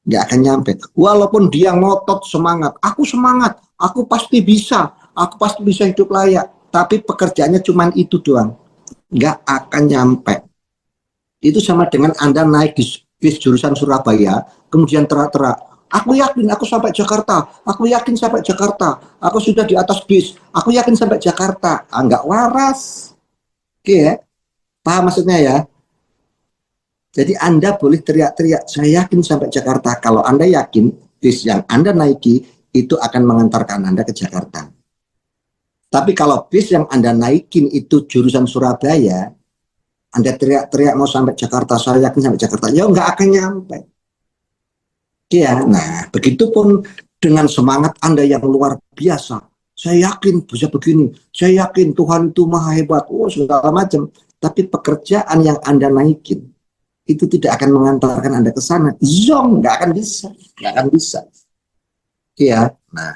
Nggak akan nyampe. Walaupun dia ngotot semangat, aku pasti bisa, aku pasti bisa hidup layak. Tapi pekerjaannya cuma itu doang. Nggak akan nyampe. Itu sama dengan Anda naik bis jurusan Surabaya, kemudian terak-terak, aku yakin aku sampai Jakarta, aku yakin sampai Jakarta, aku sudah di atas bis, aku yakin sampai Jakarta. Nggak waras. Oke ya, paham maksudnya ya? Jadi Anda boleh teriak-teriak, saya yakin sampai Jakarta. Kalau Anda yakin bis yang Anda naiki itu akan mengantarkan Anda ke Jakarta. Tapi kalau bis yang Anda naikin itu jurusan Surabaya, Anda teriak-teriak mau sampai Jakarta, saya yakin sampai Jakarta, ya nggak akan nyampe. Ya, nah begitupun dengan semangat Anda yang luar biasa. Saya yakin bisa begini, saya yakin Tuhan itu maha hebat, segala macam. Tapi pekerjaan yang Anda naikin, itu tidak akan mengantarkan Anda ke sana. Zong, nggak akan bisa. Nggak akan bisa. Ya, nah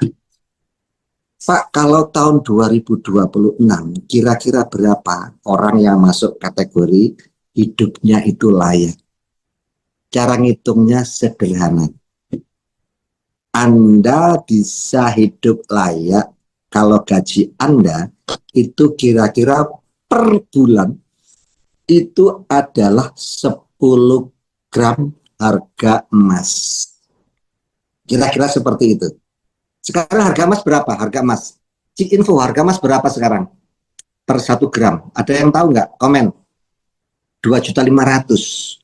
Pak, kalau tahun 2026, kira-kira berapa orang yang masuk kategori hidupnya itu layak? Cara ngitungnya sederhana. Anda bisa hidup layak kalau gaji Anda itu kira-kira per bulan itu adalah 10 gram harga emas. Kira-kira seperti itu. Sekarang harga emas berapa? Harga emas. Cik info, harga emas berapa sekarang? Per 1 gram. Ada yang tahu nggak? Komen. 2.500.000.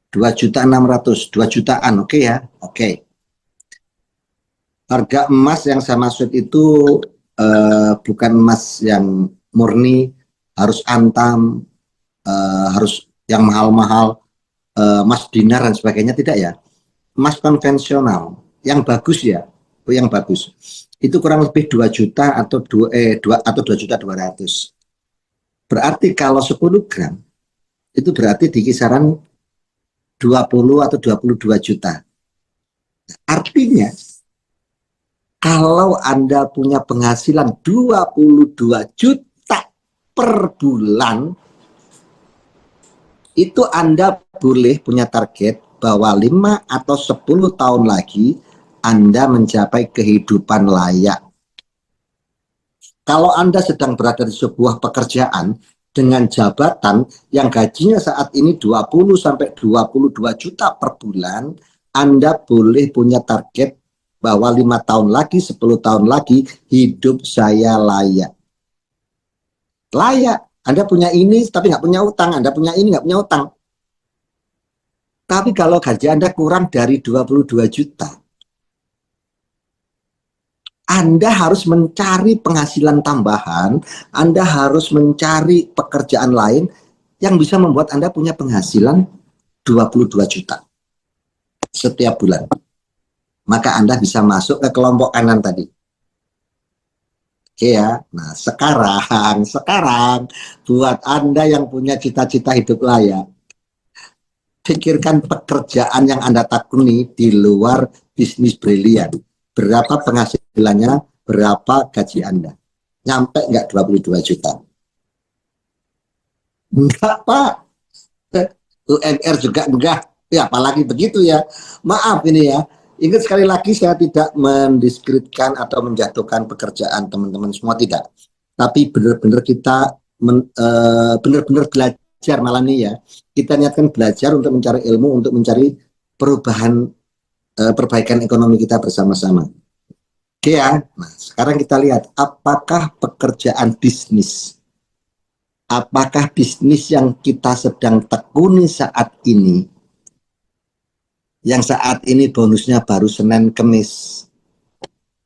2.600.000. 2 jutaan. Oke ya? Oke. Harga emas yang saya maksud itu bukan emas yang murni, harus antam, harus yang mahal-mahal, emas dinar dan sebagainya, tidak ya. Emas konvensional yang bagus ya, yang bagus itu kurang lebih 2 juta atau 2 juta 200. Berarti kalau 10 gram itu berarti di kisaran 20 atau 22 juta. Artinya kalau Anda punya penghasilan 22 juta per bulan, itu Anda boleh punya target bahwa 5 atau 10 tahun lagi Anda mencapai kehidupan layak. Kalau Anda sedang berada di sebuah pekerjaan dengan jabatan yang gajinya saat ini 20 sampai 22 juta per bulan, Anda boleh punya target bahwa 5 tahun lagi, 10 tahun lagi hidup saya layak. Layak. Anda punya ini tapi nggak punya utang, Anda punya ini nggak punya utang. Tapi kalau gaji Anda kurang dari 22 juta, Anda harus mencari penghasilan tambahan, Anda harus mencari pekerjaan lain yang bisa membuat Anda punya penghasilan 22 juta setiap bulan. Maka Anda bisa masuk ke kelompok kanan tadi. Oke ya. Nah, sekarang buat Anda yang punya cita-cita hidup layak, pikirkan pekerjaan yang Anda tekuni di luar bisnis brilian. Berapa penghasilannya, berapa gaji Anda? Nyampe nggak 22 juta? Enggak, Pak. UMR juga enggak. Ya, apalagi begitu ya. Maaf ini ya. Ingat sekali lagi saya tidak mendiskreditkan atau menjatuhkan pekerjaan teman-teman semua, tidak. Tapi benar-benar kita benar-benar belajar malam ini ya. Kita niatkan belajar untuk mencari ilmu, untuk mencari perubahan, perbaikan ekonomi kita bersama-sama. Oke ya. Nah, sekarang kita lihat apakah pekerjaan bisnis, apakah bisnis yang kita sedang tekuni saat ini, yang saat ini bonusnya baru Senin Kemis,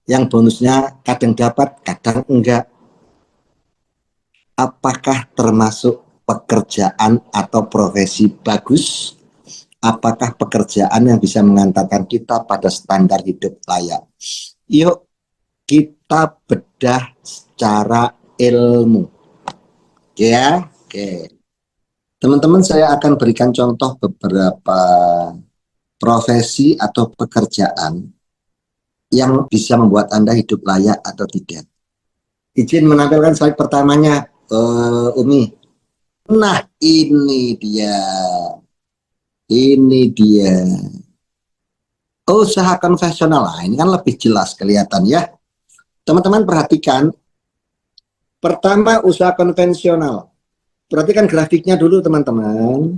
yang bonusnya kadang dapat, kadang enggak, apakah termasuk pekerjaan atau profesi bagus? Apakah pekerjaan yang bisa mengantarkan kita pada standar hidup layak? Yuk kita bedah secara ilmu. Oke ya, oke. Teman-teman, saya akan berikan contoh beberapa profesi atau pekerjaan yang bisa membuat Anda hidup layak atau tidak. Izin menampilkan slide pertamanya, Umi. Nah, ini dia. Ini dia. Usaha konvensional. Nah, ini kan lebih jelas kelihatan ya. Teman-teman perhatikan. Pertama, usaha konvensional. Perhatikan grafiknya dulu, teman-teman.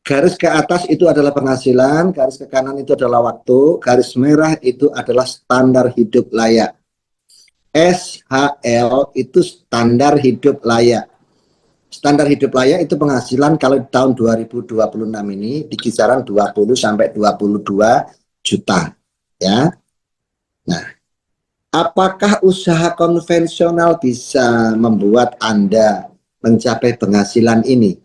Garis ke atas itu adalah penghasilan, garis ke kanan itu adalah waktu, garis merah itu adalah standar hidup layak. SHL itu standar hidup layak. Standar hidup layak itu penghasilan kalau di tahun 2026 ini di kisaran 20 sampai 22 juta ya. Nah, apakah usaha konvensional bisa membuat Anda mencapai penghasilan ini?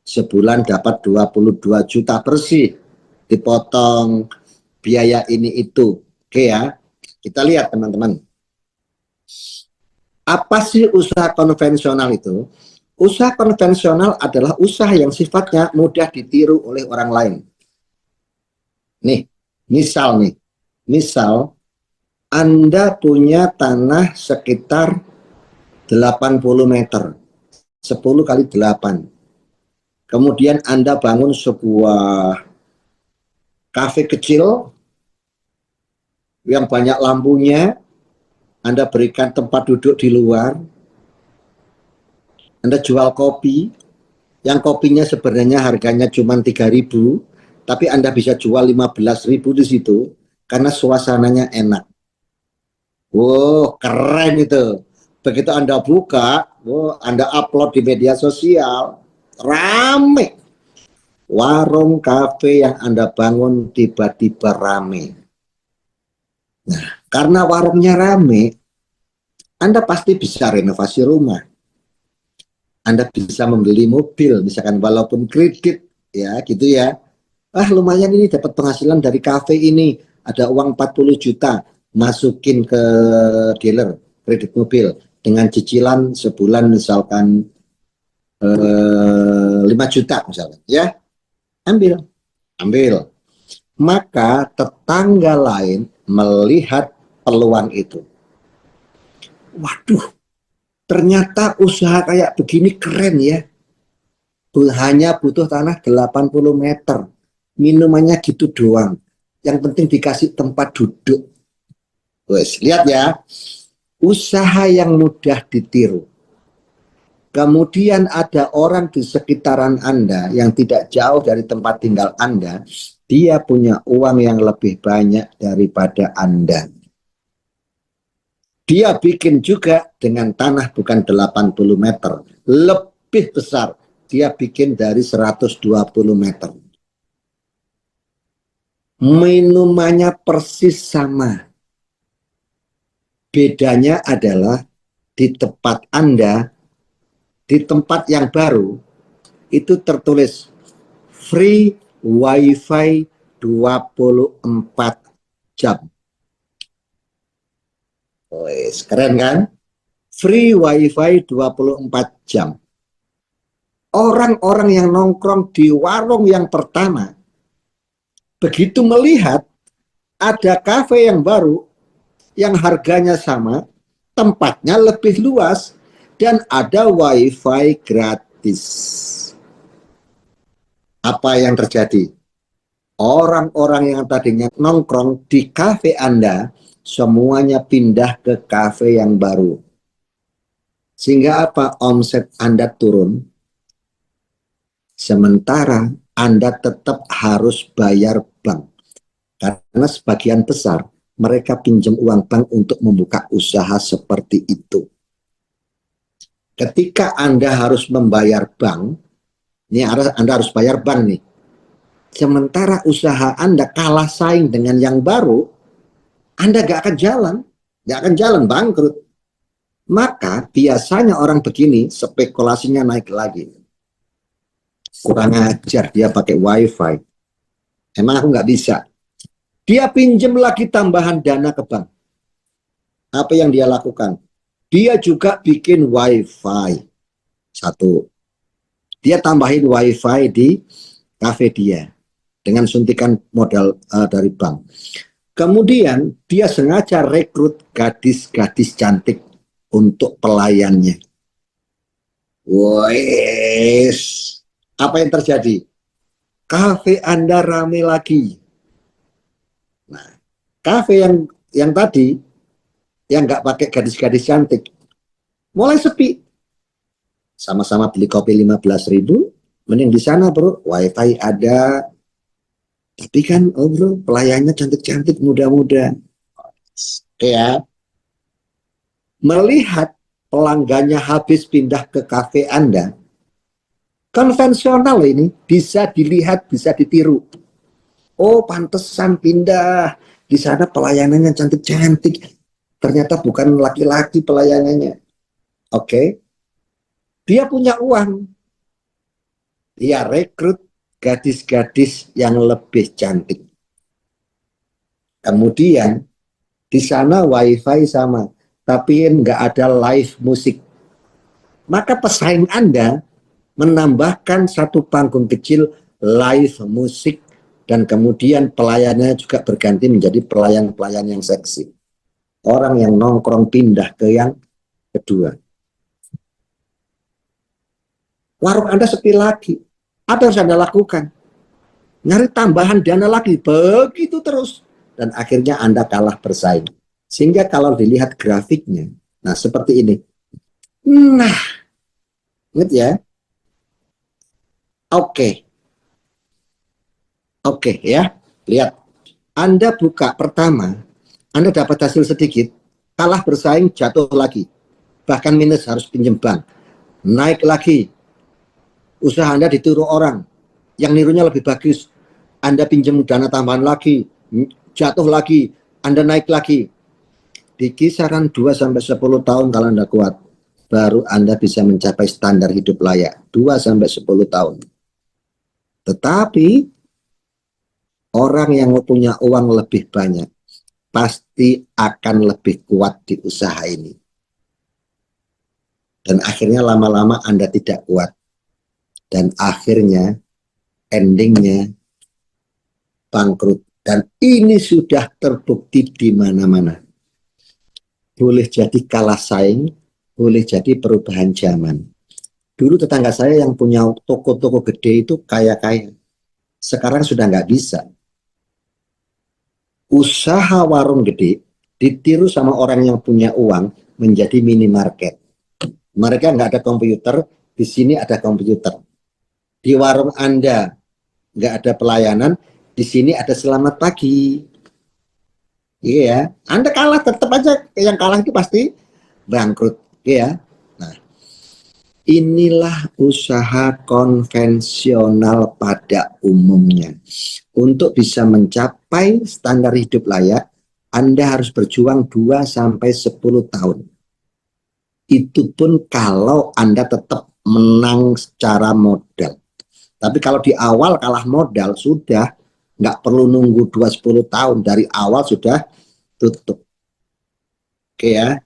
Sebulan dapat 22 juta bersih, dipotong biaya ini itu. Oke ya. Kita lihat teman-teman. Apa sih usaha konvensional itu? Usaha konvensional adalah usaha yang sifatnya mudah ditiru oleh orang lain. Nih, misal Anda punya tanah sekitar 80 meter, 10 kali 8. Kemudian Anda bangun sebuah kafe kecil yang banyak lampunya, Anda berikan tempat duduk di luar, Anda jual kopi, yang kopinya sebenarnya harganya cuma 3.000, tapi Anda bisa jual 15.000 di situ karena suasananya enak. Wow, keren itu. Begitu Anda buka, Anda upload di media sosial, rame. Warung kafe yang Anda bangun tiba-tiba rame. Nah, karena warungnya rame, Anda pasti bisa renovasi rumah. Anda bisa membeli mobil, misalkan walaupun kredit, ya gitu ya. Ah, lumayan ini dapat penghasilan dari kafe ini, ada uang 40 juta, masukin ke dealer kredit mobil dengan cicilan sebulan misalkan 5 juta misalkan, ya. Ambil. Maka tetangga lain melihat peluang itu. Waduh, ternyata usaha kayak begini keren ya. Hanya butuh tanah 80 meter. Minumannya gitu doang. Yang penting dikasih tempat duduk. Wes, lihat ya. Usaha yang mudah ditiru. Kemudian ada orang di sekitaran Anda yang tidak jauh dari tempat tinggal Anda Dia punya uang yang lebih banyak daripada Anda. Dia bikin juga dengan tanah bukan 80 meter, lebih besar. Dia bikin dari 120 meter. Minumannya persis sama. Bedanya adalah di tempat Anda, di tempat yang baru, itu tertulis free wifi 24 jam. Wes, keren kan? Free wifi 24 jam. Orang-orang yang nongkrong di warung yang pertama, begitu melihat ada kafe yang baru, yang harganya sama, tempatnya lebih luas, dan ada wifi gratis. Apa yang terjadi? Orang-orang yang tadinya nongkrong di kafe Anda, semuanya pindah ke kafe yang baru. Sehingga apa? Omset Anda turun. Sementara Anda tetap harus bayar bank. Karena sebagian besar mereka pinjam uang bank untuk membuka usaha seperti itu. Ketika Anda harus membayar bank, ini Anda harus bayar bank nih. Sementara usaha Anda kalah saing dengan yang baru, Anda gak akan jalan, bangkrut. Maka biasanya orang begini spekulasinya naik lagi. Kurang ajar dia pakai wifi. Emang aku nggak bisa. Dia pinjam lagi tambahan dana ke bank. Apa yang dia lakukan? Dia juga bikin wifi. Satu. Dia tambahin wifi di kafe dia dengan suntikan modal dari bank. Kemudian dia sengaja rekrut gadis-gadis cantik untuk pelayannya. Wes, apa yang terjadi? Kafe Anda rame lagi. Nah, kafe yang tadi yang nggak pakai gadis-gadis cantik mulai sepi. Sama-sama beli kopi 15.000, mending di sana bro, wifi ada. Tapi kan, oh bro, pelayannya cantik-cantik, muda-muda. Ya, melihat pelanggannya habis pindah ke kafe Anda, konvensional ini bisa dilihat, bisa ditiru. Oh, pantesan pindah. Di sana pelayanannya cantik-cantik. Ternyata bukan laki-laki pelayanannya. Oke. Dia punya uang. Dia rekrut gadis-gadis yang lebih cantik. Kemudian di sana wifi sama, tapi nggak ada live musik. Maka pesaing Anda menambahkan satu panggung kecil live musik, dan kemudian pelayannya juga berganti menjadi pelayan-pelayan yang seksi. Orang yang nongkrong pindah ke yang kedua. Warung Anda sepi lagi. Apa yang harus Anda lakukan? Nyari tambahan dana lagi. Begitu terus. Dan akhirnya Anda kalah bersaing. Sehingga kalau dilihat grafiknya, nah seperti ini. Nah, ingat ya. Oke. Oke ya. Lihat. Anda buka pertama, Anda dapat hasil sedikit, kalah bersaing, jatuh lagi. Bahkan minus, harus pinjam bank. Naik lagi. Usaha Anda ditiru orang yang nirunya lebih bagus. Anda pinjam dana tambahan lagi, jatuh lagi, Anda naik lagi. Di kisaran 2-10 tahun kalau Anda kuat, baru Anda bisa mencapai standar hidup layak. 2-10 tahun. Tetapi orang yang punya uang lebih banyak pasti akan lebih kuat di usaha ini. Dan akhirnya lama-lama Anda tidak kuat. Dan akhirnya endingnya bangkrut. Dan ini sudah terbukti di mana-mana. Boleh jadi kalah saing, boleh jadi perubahan zaman. Dulu tetangga saya yang punya toko-toko gede itu kaya-kaya. Sekarang sudah nggak bisa. Usaha warung gede ditiru sama orang yang punya uang menjadi minimarket. Mereka nggak ada komputer, di sini ada komputer. Di warung Anda nggak ada pelayanan, Di sini ada selamat pagi. Iya ya. Anda kalah tetap aja, yang kalah itu pasti bangkrut. Iya. Nah, inilah usaha konvensional pada umumnya. Untuk bisa mencapai standar hidup layak, Anda harus berjuang 2-10 tahun. Itu pun kalau Anda tetap menang secara modal. Tapi kalau di awal kalah modal, sudah nggak perlu nunggu 2-10 tahun. Dari awal sudah tutup. Oke ya.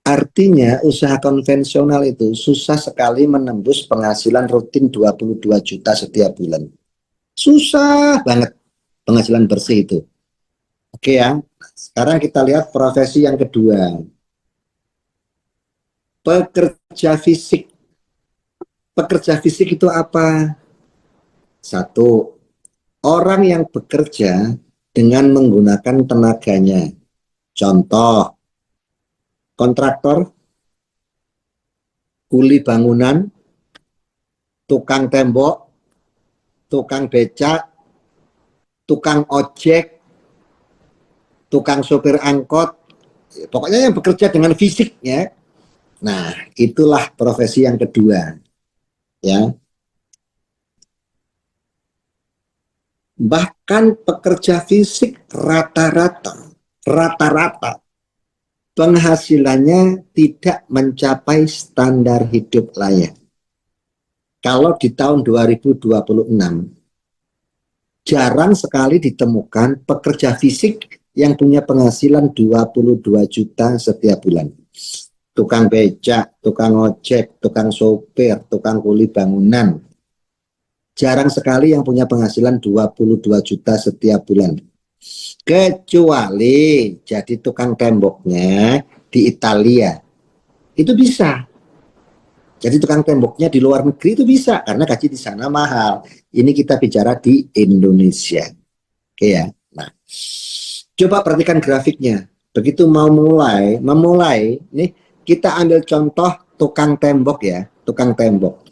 Artinya usaha konvensional itu susah sekali menembus penghasilan rutin 22 juta setiap bulan. Susah banget penghasilan bersih itu. Oke ya. Sekarang kita lihat profesi yang kedua. Pekerja fisik. Pekerja fisik itu apa? Satu, orang yang bekerja dengan menggunakan tenaganya. Contoh, kontraktor, kuli bangunan, tukang tembok, tukang becak, tukang ojek, tukang sopir angkot, pokoknya yang bekerja dengan fisiknya. Nah, itulah profesi yang kedua. Ya. Bahkan pekerja fisik rata-rata penghasilannya tidak mencapai standar hidup layak. Kalau di tahun 2026 jarang sekali ditemukan pekerja fisik yang punya penghasilan 22 juta setiap bulan. Tukang becak, tukang ojek, tukang sopir, tukang kuli bangunan. Jarang sekali yang punya penghasilan 22 juta setiap bulan. Kecuali jadi tukang temboknya di Italia. Itu bisa. Jadi tukang temboknya di luar negeri itu bisa karena gaji di sana mahal. Ini kita bicara di Indonesia. Oke ya. Nah, coba perhatikan grafiknya. Begitu mau memulai, nih kita ambil contoh tukang tembok ya, tukang tembok.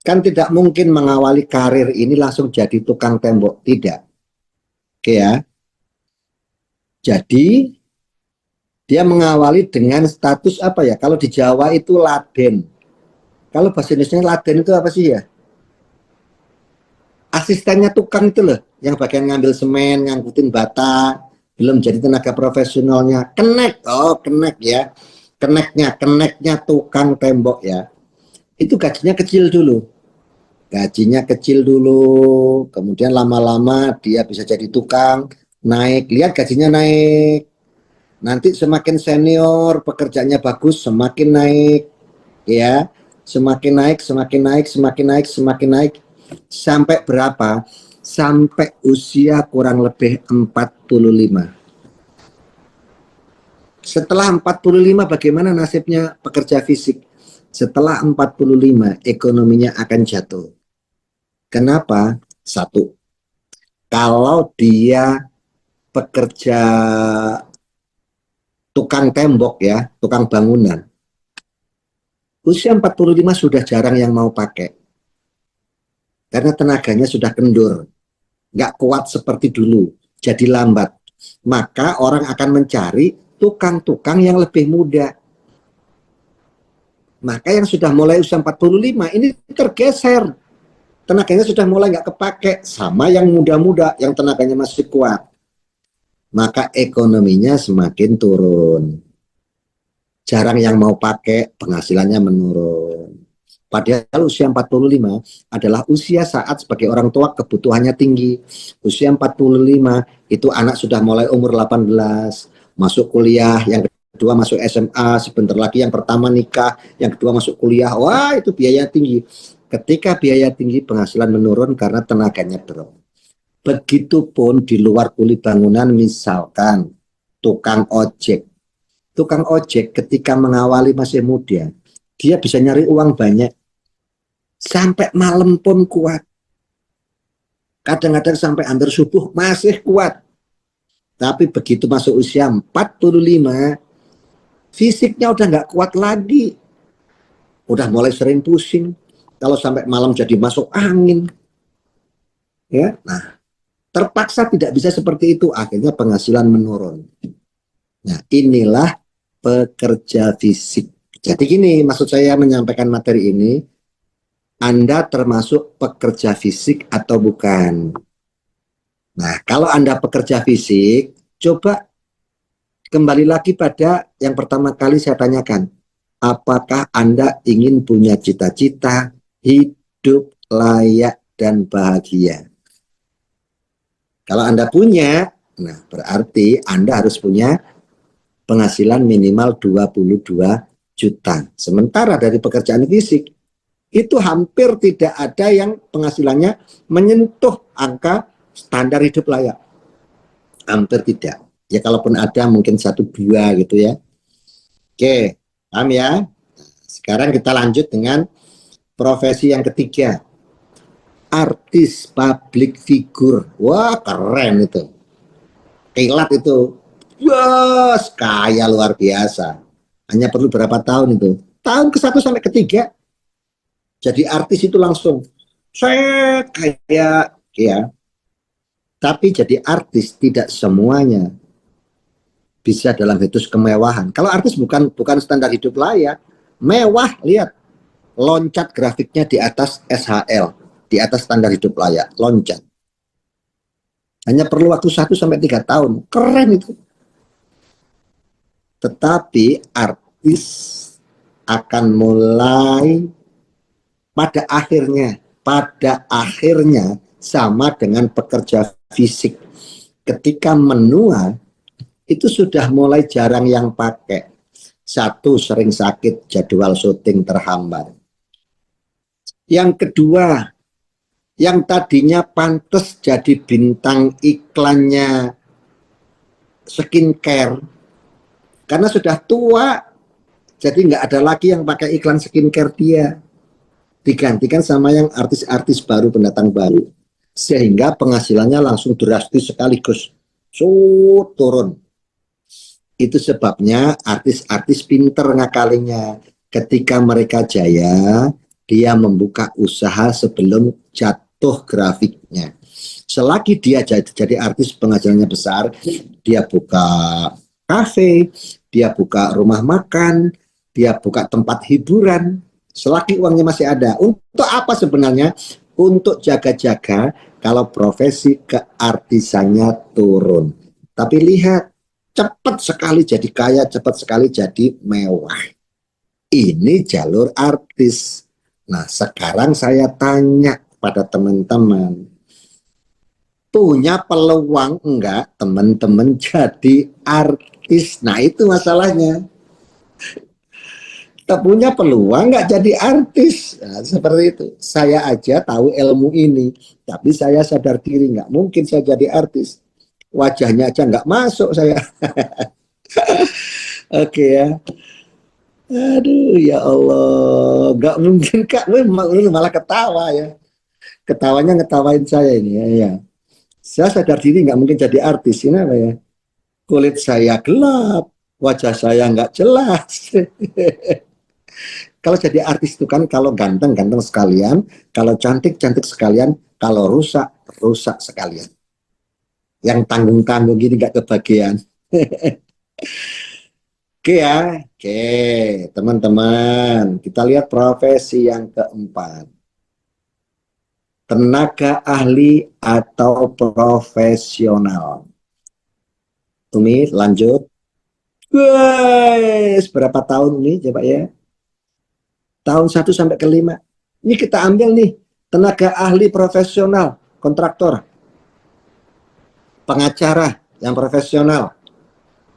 Kan tidak mungkin mengawali karir ini langsung jadi tukang tembok, tidak. Oke ya. Jadi dia mengawali dengan status apa ya? Kalau di Jawa itu laden. Kalau bahasa Indonesia laden itu apa sih ya? Asistennya tukang itu loh, yang bagian ngambil semen, ngangkutin bata, belum jadi tenaga profesionalnya. Kenek, oh kenek ya. Keneknya tukang tembok ya. Itu gajinya kecil dulu. Gajinya kecil dulu, kemudian lama-lama dia bisa jadi tukang, naik, lihat gajinya naik. Nanti semakin senior, pekerjaannya bagus, semakin naik, ya, semakin naik, semakin naik, semakin naik, semakin naik, sampai berapa? Sampai usia kurang lebih 45. Setelah 45 bagaimana nasibnya pekerja fisik? Setelah 45 ekonominya akan jatuh. Kenapa? Satu, kalau dia pekerja tukang tembok ya, tukang bangunan, usia 45 sudah jarang yang mau pakai. Karena tenaganya sudah kendur, nggak kuat seperti dulu, jadi lambat. Maka orang akan mencari tukang-tukang yang lebih muda. Maka yang sudah mulai usia 45 ini tergeser. Tenaganya sudah mulai nggak kepake, sama yang muda-muda, yang tenaganya masih kuat. Maka ekonominya semakin turun. Jarang yang mau pakai, penghasilannya menurun. Padahal usia 45 adalah usia saat sebagai orang tua kebutuhannya tinggi. Usia 45 itu anak sudah mulai umur 18, masuk kuliah, yang kedua masuk SMA, sebentar lagi yang pertama nikah, yang kedua masuk kuliah. Wah, itu biaya tinggi. Ketika biaya tinggi, penghasilan menurun karena tenaganya drop. Begitupun di luar kuli bangunan, misalkan tukang ojek. Tukang ojek ketika mengawali masih muda, dia bisa nyari uang banyak. Sampai malam pun kuat. Kadang-kadang sampai hampir subuh masih kuat. Tapi begitu masuk usia 45, fisiknya udah nggak kuat lagi. Udah mulai sering pusing. Kalau sampai malam jadi masuk angin. Ya, nah, Terpaksa tidak bisa seperti itu, akhirnya penghasilan menurun. Nah, inilah pekerja fisik. Jadi gini, maksud saya menyampaikan materi ini, Anda termasuk pekerja fisik atau bukan? Nah, kalau Anda pekerja fisik, coba kembali lagi pada yang pertama kali saya tanyakan. Apakah Anda ingin punya cita-cita hidup layak dan bahagia? Kalau Anda punya, nah berarti Anda harus punya penghasilan minimal 22 juta. Sementara dari pekerjaan fisik, itu hampir tidak ada yang penghasilannya menyentuh angka standar hidup layak. Hampir tidak. Ya kalaupun ada mungkin 1-2 gitu ya. Oke, paham ya? Sekarang kita lanjut dengan profesi yang ketiga. Artis public figure. Wah, keren itu. Kilat itu. Wah, kaya luar biasa. Hanya perlu berapa tahun itu? Tahun ke-1 sampai ke-3. Jadi artis itu langsung saya kayak ya. Tapi jadi artis tidak semuanya bisa dalam hidup kemewahan. Kalau artis bukan standar hidup layak, mewah, lihat loncat grafiknya di atas SHL, di atas standar hidup layak, loncat. Hanya perlu waktu 1-3 tahun. Keren itu. Tetapi artis akan mulai pada akhirnya sama dengan pekerja fisik. Ketika menua, itu sudah mulai jarang yang pakai. Satu, sering sakit, jadwal syuting terhambat. Yang kedua, yang tadinya pantas jadi bintang iklannya skincare, karena sudah tua, jadi nggak ada lagi yang pakai iklan skincare dia. Digantikan sama yang artis-artis baru, pendatang baru. Sehingga penghasilannya langsung drastis sekaligus. Turun. Itu sebabnya artis-artis pinter ngakalinya. Ketika mereka jaya, dia membuka usaha sebelum jatuh grafiknya. Selagi dia jadi artis penghasilannya besar, dia buka kafe, dia buka rumah makan, dia buka tempat hiburan, selagi uangnya masih ada. Untuk apa sebenarnya? Untuk jaga-jaga kalau profesi keartisannya turun. Tapi lihat, cepat sekali jadi kaya, cepat sekali jadi mewah. Ini jalur artis. Nah, sekarang saya tanya pada teman-teman, punya peluang enggak teman-teman jadi artis? Nah, itu masalahnya. Kita punya peluang nggak jadi artis, nah, seperti itu. Saya aja tahu ilmu ini, tapi saya sadar diri nggak mungkin saya jadi artis. Wajahnya aja nggak masuk saya. Oke ya. Aduh ya Allah, nggak mungkin Kak, malah ketawa ya. Ketawanya ngetawain saya ini ya. Saya sadar diri nggak mungkin jadi artis, ini apa ya? Kulit saya gelap, wajah saya nggak jelas. Kalau jadi artis itu kan kalau ganteng sekalian, kalau cantik sekalian, kalau rusak sekalian. Yang tanggung-tanggung gini gak kebagian. Oke ya, oke teman-teman, kita lihat profesi yang keempat. Tenaga ahli atau profesional. Tumi lanjut. Guys, berapa tahun ini coba ya? Tahun 1-5. Ini kita ambil nih, tenaga ahli profesional, kontraktor, pengacara yang profesional,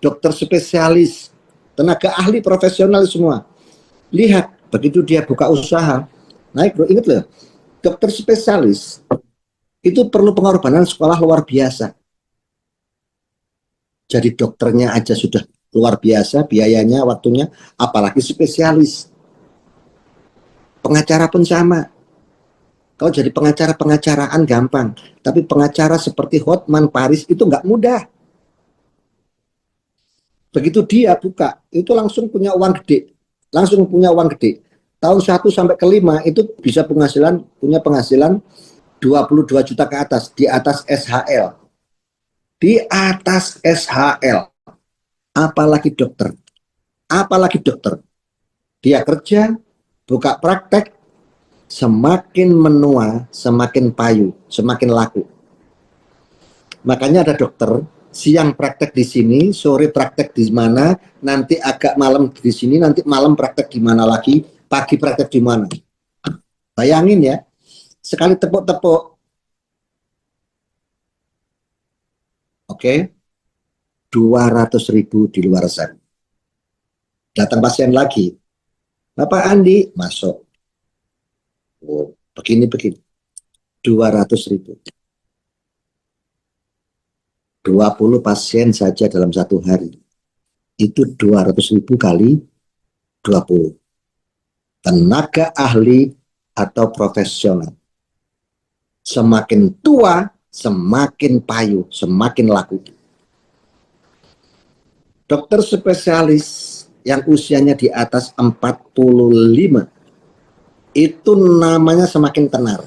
dokter spesialis, tenaga ahli profesional semua. Lihat, begitu dia buka usaha, naik bro, ingat loh, dokter spesialis itu perlu pengorbanan sekolah luar biasa. Jadi dokternya aja sudah luar biasa, biayanya, waktunya, apalagi spesialis. Pengacara pun sama. Kalau jadi pengacaraan gampang, tapi pengacara seperti Hotman Paris itu nggak mudah. Begitu dia buka, itu langsung punya uang gede, Tahun 1-5 itu bisa punya penghasilan 22 juta ke atas, di atas SHL. Di atas SHL. Apalagi dokter. Apalagi dokter. Dia kerja, buka praktek, semakin menua, semakin payu, semakin laku. Makanya ada dokter, siang praktek di sini, sore praktek di mana, nanti agak malam di sini, nanti malam praktek di mana lagi, pagi praktek di mana. Bayangin ya, sekali tepuk-tepuk, oke, 200.000 di luar sana. Datang pasien lagi, Bapak Andi, masuk. Oh, begini-begini, 200.000. 20 pasien saja dalam satu hari. Itu 200.000 kali 20. Tenaga ahli atau profesional. Semakin tua, semakin payu, semakin laku. Dokter spesialis yang usianya di atas 45, itu namanya semakin tenar.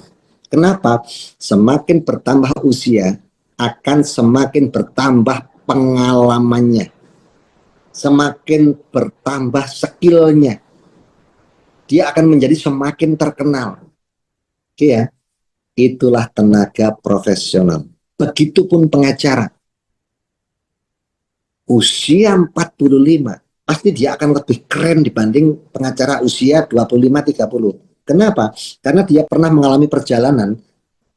Kenapa? Semakin bertambah usia, akan semakin bertambah pengalamannya. Semakin bertambah skillnya. Dia akan menjadi semakin terkenal. Oke ya, itulah tenaga profesional. Begitupun pengacara. Usia 45, pasti dia akan lebih keren dibanding pengacara usia 25-30. Kenapa? Karena dia pernah mengalami perjalanan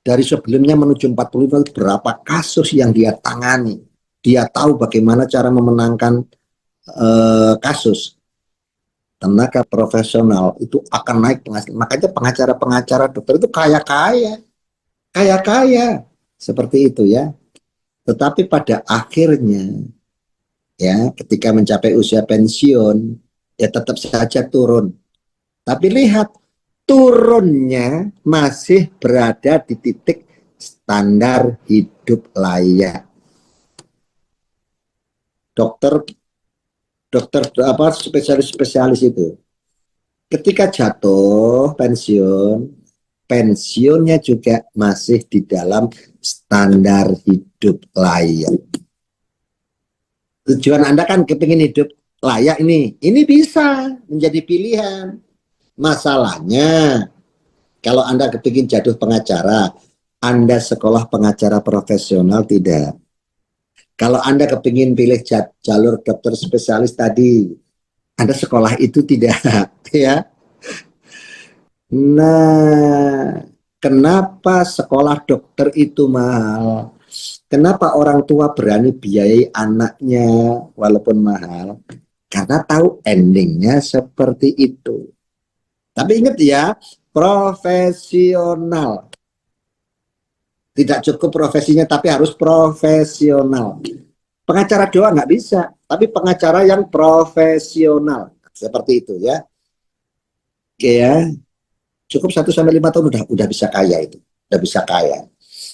dari sebelumnya menuju 45, berapa kasus yang dia tangani. Dia tahu bagaimana cara memenangkan kasus. Tenaga profesional itu akan naik penghasilan. Makanya pengacara-pengacara dokter itu kaya-kaya. Kaya-kaya. Seperti itu ya. Tetapi pada akhirnya, ya, ketika mencapai usia pensiun, ya tetap saja turun. Tapi lihat, turunnya masih berada di titik standar hidup layak. Dokter apa, spesialis itu, ketika jatuh pensiun, pensiunnya juga masih di dalam standar hidup layak. Tujuan Anda kan kepingin hidup layak ini bisa menjadi pilihan. Masalahnya, kalau Anda kepingin jatuh pengacara, Anda sekolah pengacara profesional tidak. Kalau Anda kepingin pilih jalur dokter spesialis tadi, Anda sekolah itu tidak, ya. Nah, kenapa sekolah dokter itu mahal? Kenapa orang tua berani biayai anaknya walaupun mahal? Karena tahu endingnya seperti itu. Tapi ingat ya, profesional. Tidak cukup profesinya, tapi harus profesional. Pengacara doang nggak bisa, tapi pengacara yang profesional. Seperti itu ya. Oke ya, cukup 1 sampai 5 tahun udah bisa kaya itu. Udah bisa kaya.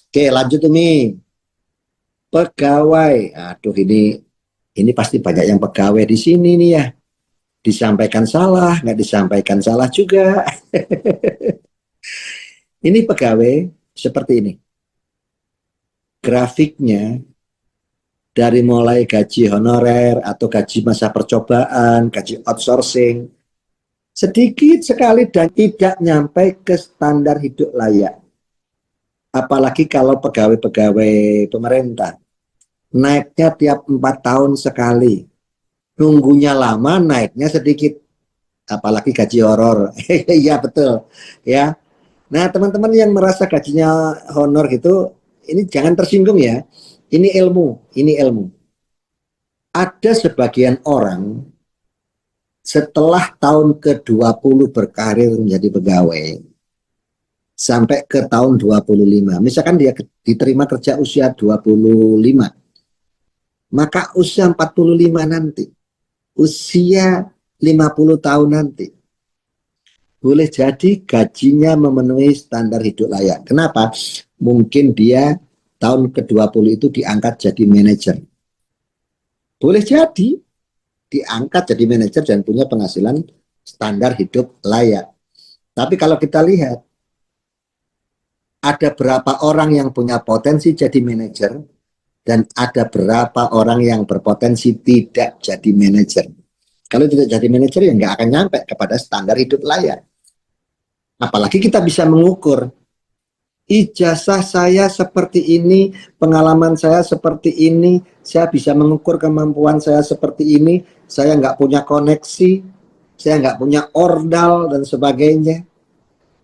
Oke, lanjut nih. Pegawai. Aduh, ini pasti banyak yang pegawai di sini nih ya. Disampaikan salah, nggak disampaikan salah juga. Ini pegawai seperti ini. Grafiknya dari mulai gaji honorer atau gaji masa percobaan, gaji outsourcing, sedikit sekali dan tidak nyampe ke standar hidup layak. Apalagi kalau pegawai-pegawai pemerintah, naiknya tiap 4 tahun sekali. Nunggunya lama, naiknya sedikit. Apalagi gaji horor. Iya betul. Ya. Nah teman-teman yang merasa gajinya honor gitu, ini jangan tersinggung ya. Ini ilmu, ini ilmu. Ada sebagian orang setelah tahun ke-20 berkarir menjadi pegawai, sampai ke tahun 25. Misalkan dia diterima kerja usia 25. Maka usia 45 nanti, usia 50 tahun nanti, boleh jadi gajinya memenuhi standar hidup layak. Kenapa? Mungkin dia tahun ke-20 itu diangkat jadi manajer. Boleh jadi diangkat jadi manajer dan punya penghasilan standar hidup layak. Tapi kalau kita lihat, ada berapa orang yang punya potensi jadi manajer, dan ada berapa orang yang berpotensi tidak jadi manajer. Kalau tidak jadi manajer ya nggak akan nyampe kepada standar hidup layak. Apalagi kita bisa mengukur, ijazah saya seperti ini, pengalaman saya seperti ini, saya bisa mengukur kemampuan saya seperti ini, saya nggak punya koneksi, saya nggak punya ordal dan sebagainya.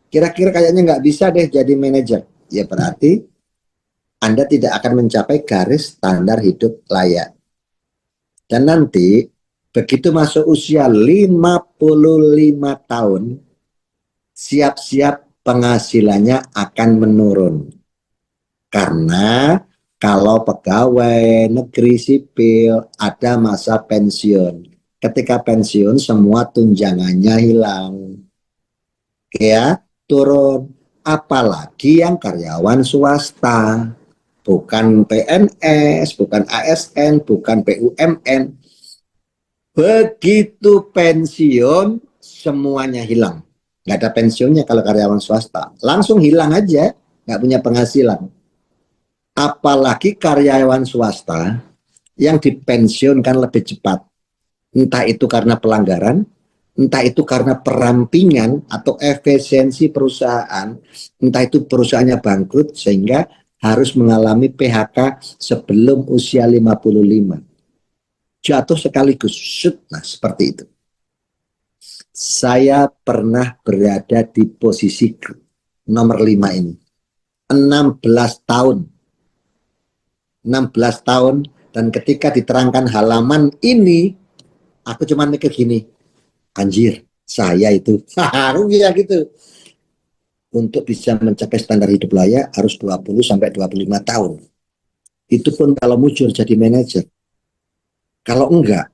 Kira-kira kayaknya nggak bisa deh jadi manajer. Ya berarti Anda tidak akan mencapai garis standar hidup layak. Dan nanti begitu masuk usia 55 tahun, siap-siap penghasilannya akan menurun. Karena kalau pegawai negeri sipil ada masa pensiun. Ketika pensiun semua tunjangannya hilang. Ya, turun. Apalagi yang karyawan swasta. Bukan PNS, bukan ASN, bukan BUMN. Begitu pensiun semuanya hilang. Nggak ada pensiunnya kalau karyawan swasta. Langsung hilang aja, nggak punya penghasilan. Apalagi karyawan swasta yang dipensiunkan lebih cepat. Entah itu karena pelanggaran, entah itu karena perampingan atau efisiensi perusahaan, entah itu perusahaannya bangkrut sehingga harus mengalami PHK sebelum usia 55. Jatuh sekaligus, nah seperti itu. Saya pernah berada di posisi nomor 5 ini. 16 tahun. 16 tahun, dan ketika diterangkan halaman ini, aku cuma mikir gini, anjir, saya itu, ya gitu. Untuk bisa mencapai standar hidup layak harus 20-25 tahun. Itu pun kalau mujur jadi manajer. Kalau enggak,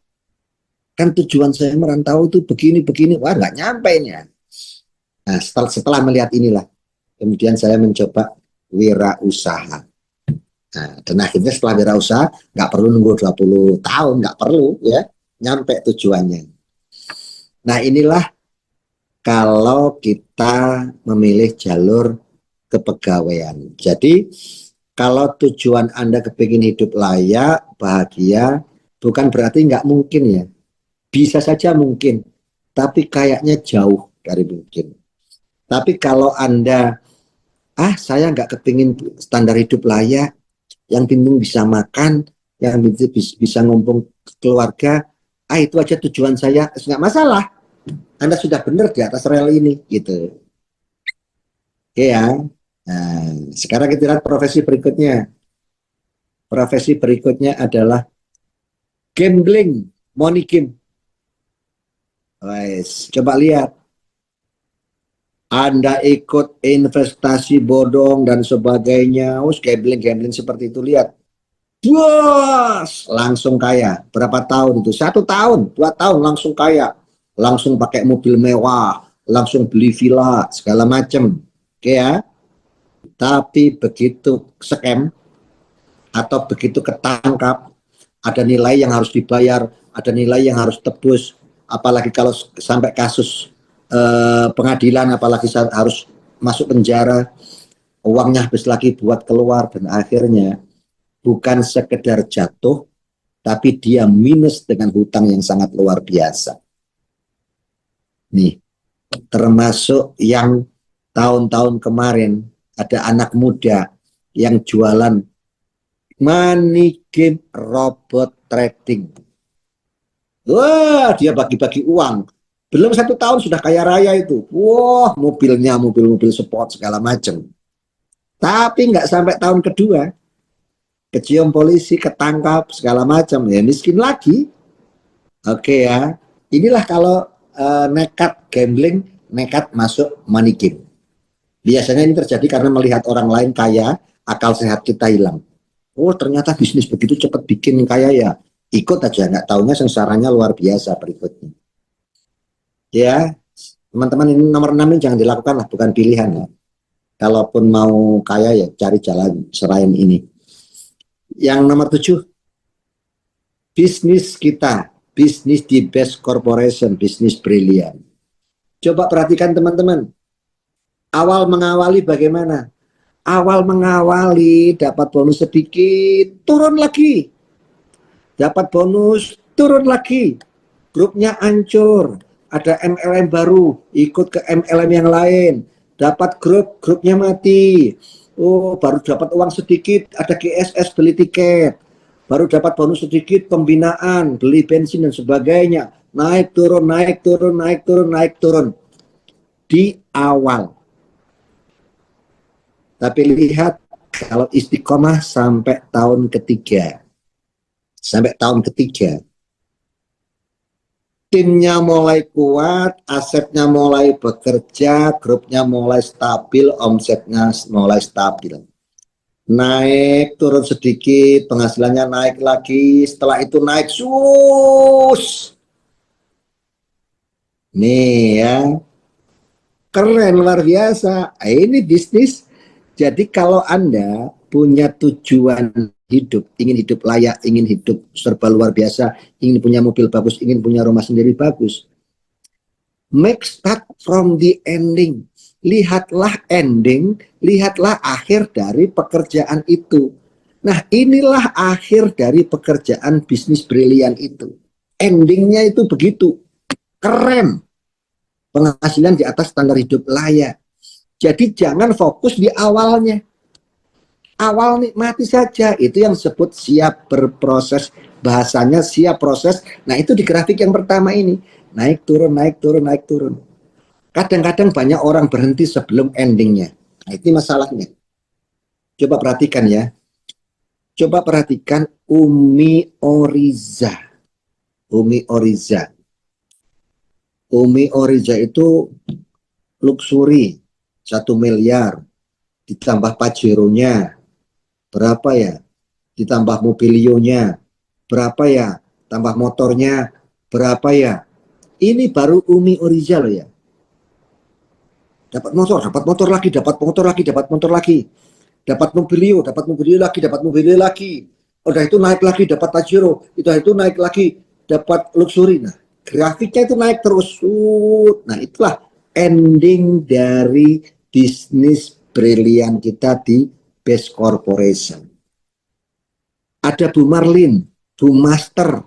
kan tujuan saya merantau itu begini-begini, wah nggak nyampe ya. Nah, setelah melihat inilah, kemudian saya mencoba wirausaha. Nah, dan akhirnya setelah wirausaha, nggak perlu nunggu 20 tahun, nggak perlu ya, nyampe tujuannya. Nah, inilah kalau kita memilih jalur kepegawaian. Jadi, kalau tujuan Anda kepingin hidup layak, bahagia, bukan berarti nggak mungkin ya. Bisa saja mungkin, tapi kayaknya jauh dari mungkin. Tapi kalau Anda, saya nggak kepingin standar hidup layak, yang penting bisa makan, yang bisa ngumpul keluarga, itu aja tujuan saya, nggak masalah. Anda sudah benar di atas rel ini, gitu. Oke ya. Nah, sekarang kita lihat profesi berikutnya. Profesi berikutnya adalah gambling, money game. Coba lihat. Anda ikut investasi bodong dan sebagainya, gambling seperti itu, lihat. Bos, langsung kaya. Berapa tahun itu? 1 tahun, 2 tahun langsung kaya. Langsung pakai mobil mewah, langsung beli villa, segala macam. Oke ya. Tapi begitu scam atau begitu ketangkap, ada nilai yang harus dibayar, ada nilai yang harus tebus. Apalagi kalau sampai kasus pengadilan, apalagi harus masuk penjara, uangnya habis lagi buat keluar, dan akhirnya bukan sekedar jatuh, tapi dia minus dengan hutang yang sangat luar biasa. Nih, termasuk yang tahun-tahun kemarin ada anak muda yang jualan money game robot trading. Wah, dia bagi-bagi uang. Belum 1 tahun sudah kaya raya itu. Wah, mobilnya mobil-mobil sport segala macam. Tapi nggak sampai tahun kedua, kecium polisi, ketangkap segala macam, ya miskin lagi. Oke ya, inilah kalau nekat gambling, nekat masuk money game. Biasanya ini terjadi karena melihat orang lain kaya, akal sehat kita hilang. Oh, ternyata bisnis begitu cepat bikin kaya ya. Ikut aja, nggak taunya sengsaranya luar biasa berikutnya. Ya, teman-teman, ini nomor 6 ini jangan dilakukan lah, bukan pilihan ya. Kalaupun mau kaya ya cari jalan selain ini. Yang nomor 7, bisnis kita, bisnis di best corporation, bisnis brilian. Coba perhatikan teman-teman, awal mengawali bagaimana? Awal mengawali dapat bonus sedikit, turun lagi. Dapat bonus, turun lagi. Grupnya hancur. Ada MLM baru, ikut ke MLM yang lain. Dapat grupnya mati. Oh, baru dapat uang sedikit, ada GSS beli tiket. Baru dapat bonus sedikit, pembinaan, beli bensin dan sebagainya. Naik turun, naik turun, naik turun, naik turun. Di awal. Tapi lihat kalau istiqomah sampai tahun ketiga. Sampai tahun ketiga. Timnya mulai kuat, asetnya mulai bekerja, grupnya mulai stabil, omsetnya mulai stabil. Naik, turun sedikit, penghasilannya naik lagi, setelah itu naik, sus. Nih ya, keren, luar biasa. Ini bisnis. Jadi kalau Anda punya tujuan hidup, ingin hidup layak, ingin hidup serba luar biasa, ingin punya mobil bagus, ingin punya rumah sendiri bagus, make start from the ending. Lihatlah ending, lihatlah akhir dari pekerjaan itu. Nah, inilah akhir dari pekerjaan bisnis brilian itu. Endingnya itu begitu. Keren. Penghasilan di atas standar hidup layak. Jadi jangan fokus di awalnya. Awal nikmati saja. Itu yang disebut siap berproses. Bahasanya siap proses. Nah, itu di grafik yang pertama ini. Naik, turun, naik, turun, naik, turun. Kadang-kadang banyak orang berhenti sebelum endingnya. Nah, itu masalahnya. Coba perhatikan ya. Coba perhatikan Umi Oriza. Umi Oriza. Umi Oriza itu luxury 1 miliar. Ditambah Pajero-nya. Berapa ya? Ditambah mobilionya. Berapa ya? Tambah motornya. Berapa ya? Ini baru Umi Oriza loh ya. Dapat motor lagi, dapat motor lagi, dapat motor lagi. Dapat mobilio lagi, dapat mobilio lagi. Udah itu naik lagi, dapat Pajero. Itu naik lagi, dapat luxury. Nah, grafiknya itu naik terus. Nah, itulah ending dari bisnis brilian kita di Best Corporation. Ada Bu Marlin, Bu Master.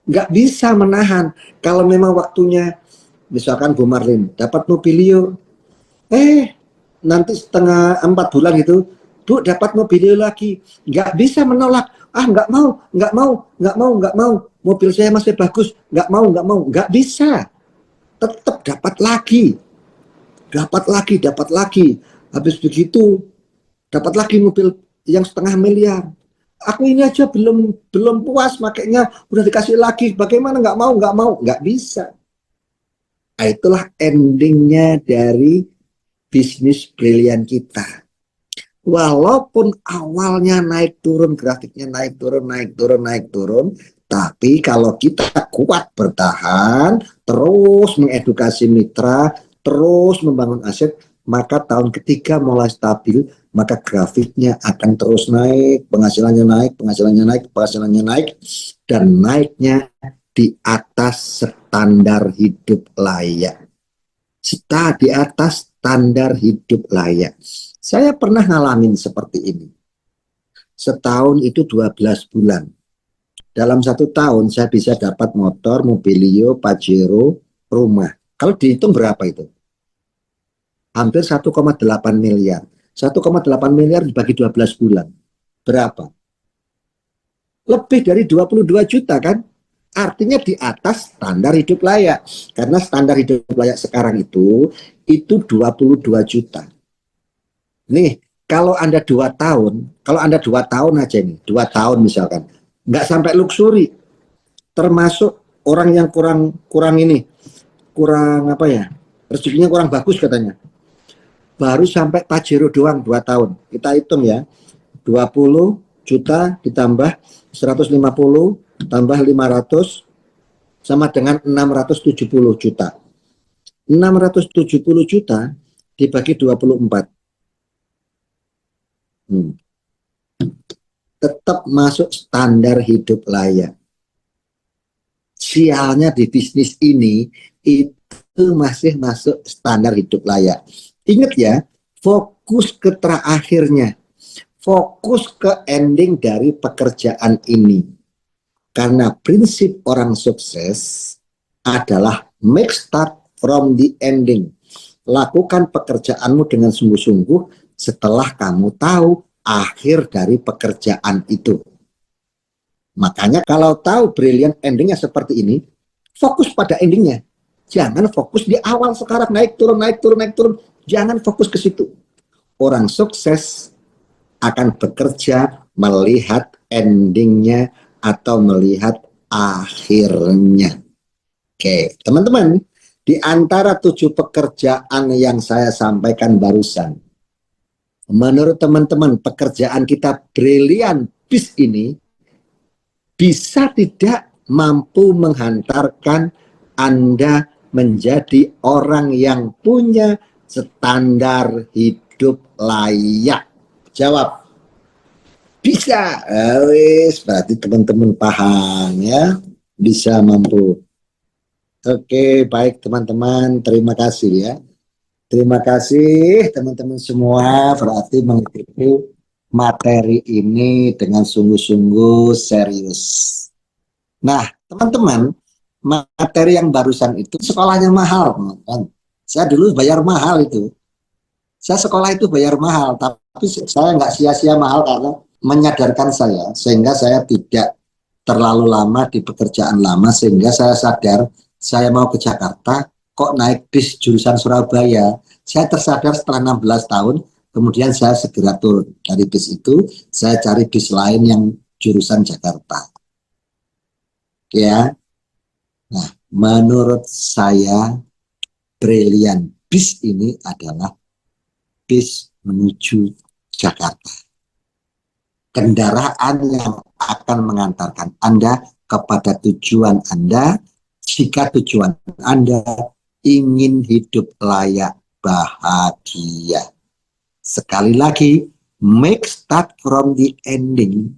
Nggak bisa menahan. Kalau memang waktunya, misalkan Bu Marlin dapat mobilio, nanti setengah 4 bulan gitu, Bu dapat mobil lagi, nggak bisa menolak. Ah, nggak mau, mobil saya masih bagus, nggak bisa. Tetap dapat lagi. Habis begitu dapat lagi mobil yang 0,5 miliar. Aku ini aja belum puas, makanya udah dikasih lagi. Bagaimana nggak bisa. Nah, itulah endingnya dari bisnis brilian kita. Walaupun awalnya naik turun, grafiknya naik turun, tapi kalau kita kuat bertahan, terus mengedukasi mitra, terus membangun aset, maka tahun ketiga mulai stabil, maka grafiknya akan terus naik, penghasilannya naik, dan naiknya di atas standar hidup layak. Di atas standar hidup layak. Saya pernah ngalamin seperti ini. Setahun itu 12 bulan. Dalam 1 tahun saya bisa dapat motor, mobilio, Pajero, rumah. Kalau dihitung berapa itu? Hampir 1,8 miliar. 1,8 miliar dibagi 12 bulan. Berapa? Lebih dari 22 juta kan? Artinya di atas standar hidup layak. Karena standar hidup layak sekarang itu 22 juta. Nih, kalau Anda 2 tahun aja nih, 2 tahun misalkan, nggak sampai luxury, termasuk orang yang kurang apa ya, rezekinya kurang bagus katanya, baru sampai Pajero doang 2 tahun. Kita hitung ya, 20 juta ditambah 150 tambah 500 sama dengan 670 juta. 670 juta dibagi 24. Tetap masuk standar hidup layak. Sialnya di bisnis ini itu masih masuk standar hidup layak. Ingat ya, fokus ke terakhirnya, fokus ke ending dari pekerjaan ini. Karena prinsip orang sukses adalah make start from the ending. Lakukan pekerjaanmu dengan sungguh-sungguh setelah kamu tahu akhir dari pekerjaan itu. Makanya kalau tahu brilliant endingnya seperti ini, fokus pada endingnya. Jangan fokus di awal sekarang naik turun, naik turun, naik turun. Jangan fokus ke situ. Orang sukses akan bekerja melihat endingnya atau melihat akhirnya. Oke, teman-teman, di antara 7 pekerjaan yang saya sampaikan barusan, menurut teman-teman pekerjaan kita brilian bis ini bisa tidak mampu menghantarkan Anda menjadi orang yang punya standar hidup layak? Jawab. Bisa. Berarti teman-teman paham ya. Bisa, mampu. Oke, baik teman-teman. Terima kasih ya. Terima kasih teman-teman semua. Berarti mengikuti materi ini dengan sungguh-sungguh serius. Nah, teman-teman, materi yang barusan itu sekolahnya mahal, teman-teman. Saya dulu bayar mahal itu. Saya sekolah itu bayar mahal, tapi saya nggak sia-sia mahal karena menyadarkan saya, sehingga saya tidak terlalu lama di pekerjaan lama, sehingga saya sadar saya mau ke Jakarta, kok naik bis jurusan Surabaya. Saya tersadar setelah 16 tahun, kemudian saya segera turun dari bis itu, saya cari bis lain yang jurusan Jakarta. Ya, nah menurut saya brilian bis ini adalah bis menuju Jakarta. Kendaraan yang akan mengantarkan Anda kepada tujuan Anda jika tujuan Anda ingin hidup layak bahagia. Sekali lagi, make start from the ending.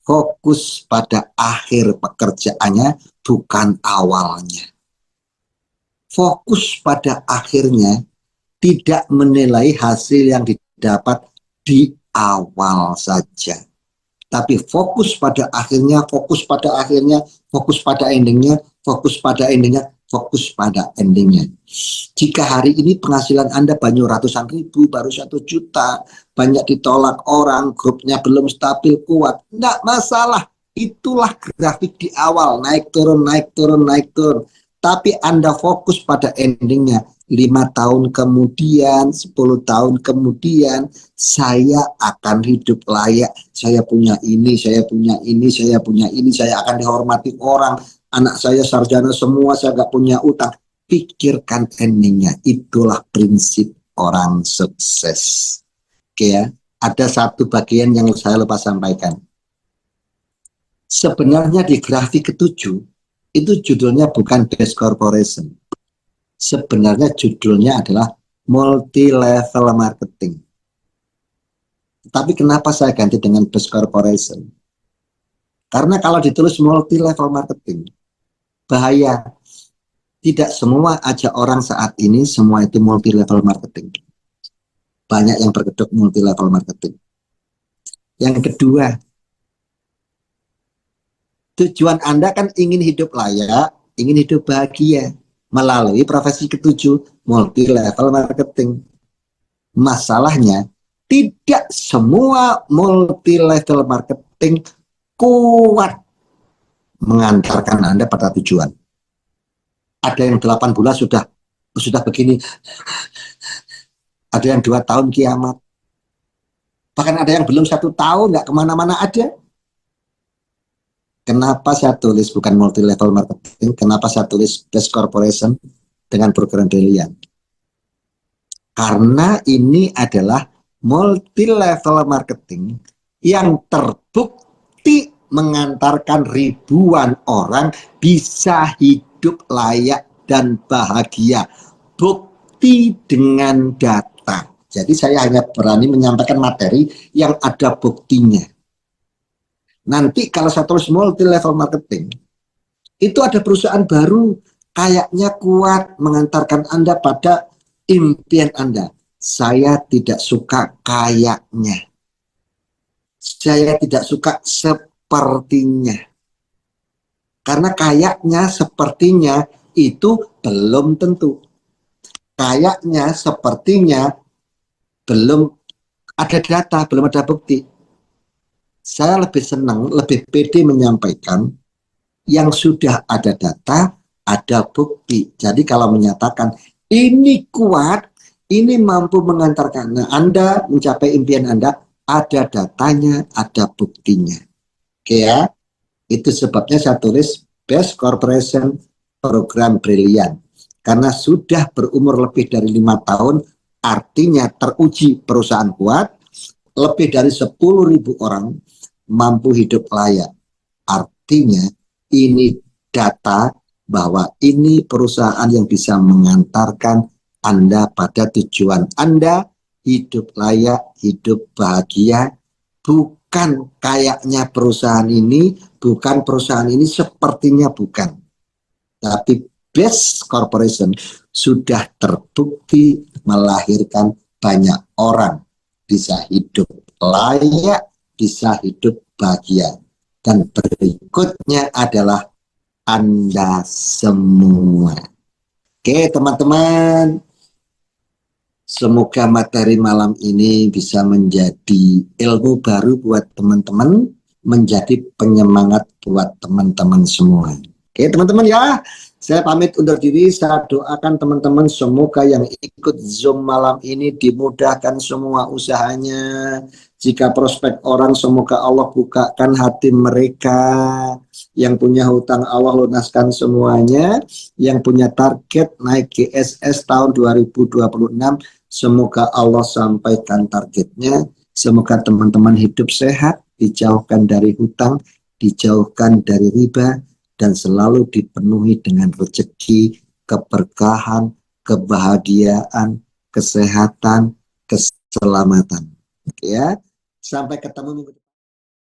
Fokus pada akhir pekerjaannya, bukan awalnya. Fokus pada akhirnya, tidak menilai hasil yang didapat di awal saja. Tapi fokus pada akhirnya, fokus pada akhirnya, fokus pada endingnya, fokus pada endingnya, fokus pada endingnya. Jika hari ini penghasilan Anda banyak ratusan ribu, baru 1 juta, banyak ditolak orang, grupnya belum stabil kuat, enggak masalah. Itulah grafik di awal, naik turun, naik turun, naik turun. Tapi Anda fokus pada endingnya. 5 tahun kemudian, 10 tahun kemudian, saya akan hidup layak. Saya punya ini, saya punya ini, saya punya ini, saya akan dihormati orang. Anak saya sarjana semua, saya gak punya utang. Pikirkan endingnya. Itulah prinsip orang sukses. Oke ya, ada satu bagian yang saya lupa sampaikan. Sebenarnya di grafik ke-7, itu judulnya bukan best corporation. Sebenarnya judulnya adalah multi-level marketing. Tapi kenapa saya ganti dengan best corporation? Karena kalau ditulis multi-level marketing, bahaya. Tidak semua aja orang saat ini, semua itu multi-level marketing. Banyak yang berkedok multi-level marketing. Yang kedua, tujuan Anda kan ingin hidup layak, ingin hidup bahagia melalui profesi ke-7, multi-level marketing. Masalahnya, tidak semua multi-level marketing kuat mengantarkan Anda pada tujuan. Ada yang 8 bulan sudah begini, ada yang 2 tahun kiamat, bahkan ada yang belum 1 tahun nggak kemana-mana ada. Kenapa saya tulis bukan multi-level marketing? Kenapa saya tulis best corporation dengan program brilian? Karena ini adalah multi-level marketing yang terbukti mengantarkan ribuan orang bisa hidup layak dan bahagia. Bukti dengan data. Jadi saya hanya berani menyampaikan materi yang ada buktinya. Nanti kalau saya tulis multi-level marketing, itu ada perusahaan baru kayaknya kuat mengantarkan Anda pada impian Anda. Saya tidak suka kayaknya. Saya tidak suka sepertinya. Karena kayaknya, sepertinya itu belum tentu. Kayaknya, sepertinya belum ada data, belum ada bukti. Saya lebih senang, lebih pede menyampaikan yang sudah ada data, ada bukti. Jadi kalau menyatakan ini kuat, ini mampu mengantarkan Anda mencapai impian Anda, ada datanya, ada buktinya. Oke ya, itu sebabnya saya tulis Best Corporation Program Brilian. Karena sudah berumur lebih dari 5 tahun, artinya teruji perusahaan kuat, lebih dari 10.000 orang mampu hidup layak. Artinya ini data bahwa ini perusahaan yang bisa mengantarkan Anda pada tujuan Anda, hidup layak, hidup bahagia, bukan kayaknya perusahaan ini, bukan perusahaan ini sepertinya bukan. Tapi Best Corporation sudah terbukti melahirkan banyak orang bisa hidup layak, bisa hidup bahagia. Dan berikutnya adalah Anda semua. Oke teman-teman, semoga materi malam ini bisa menjadi ilmu baru buat teman-teman, menjadi penyemangat buat teman-teman semua. Oke teman-teman ya, saya pamit undur diri. Saya doakan teman-teman semoga yang ikut Zoom malam ini dimudahkan semua usahanya. Jika prospek orang, semoga Allah bukakan hati mereka. Yang punya hutang, Allah lunaskan semuanya. Yang punya target naik GSS tahun 2026, semoga Allah sampaikan targetnya. Semoga teman-teman hidup sehat, dijauhkan dari hutang, dijauhkan dari riba, dan selalu dipenuhi dengan rezeki, keberkahan, kebahagiaan, kesehatan, keselamatan. Ya, sampai ketemu minggu depan.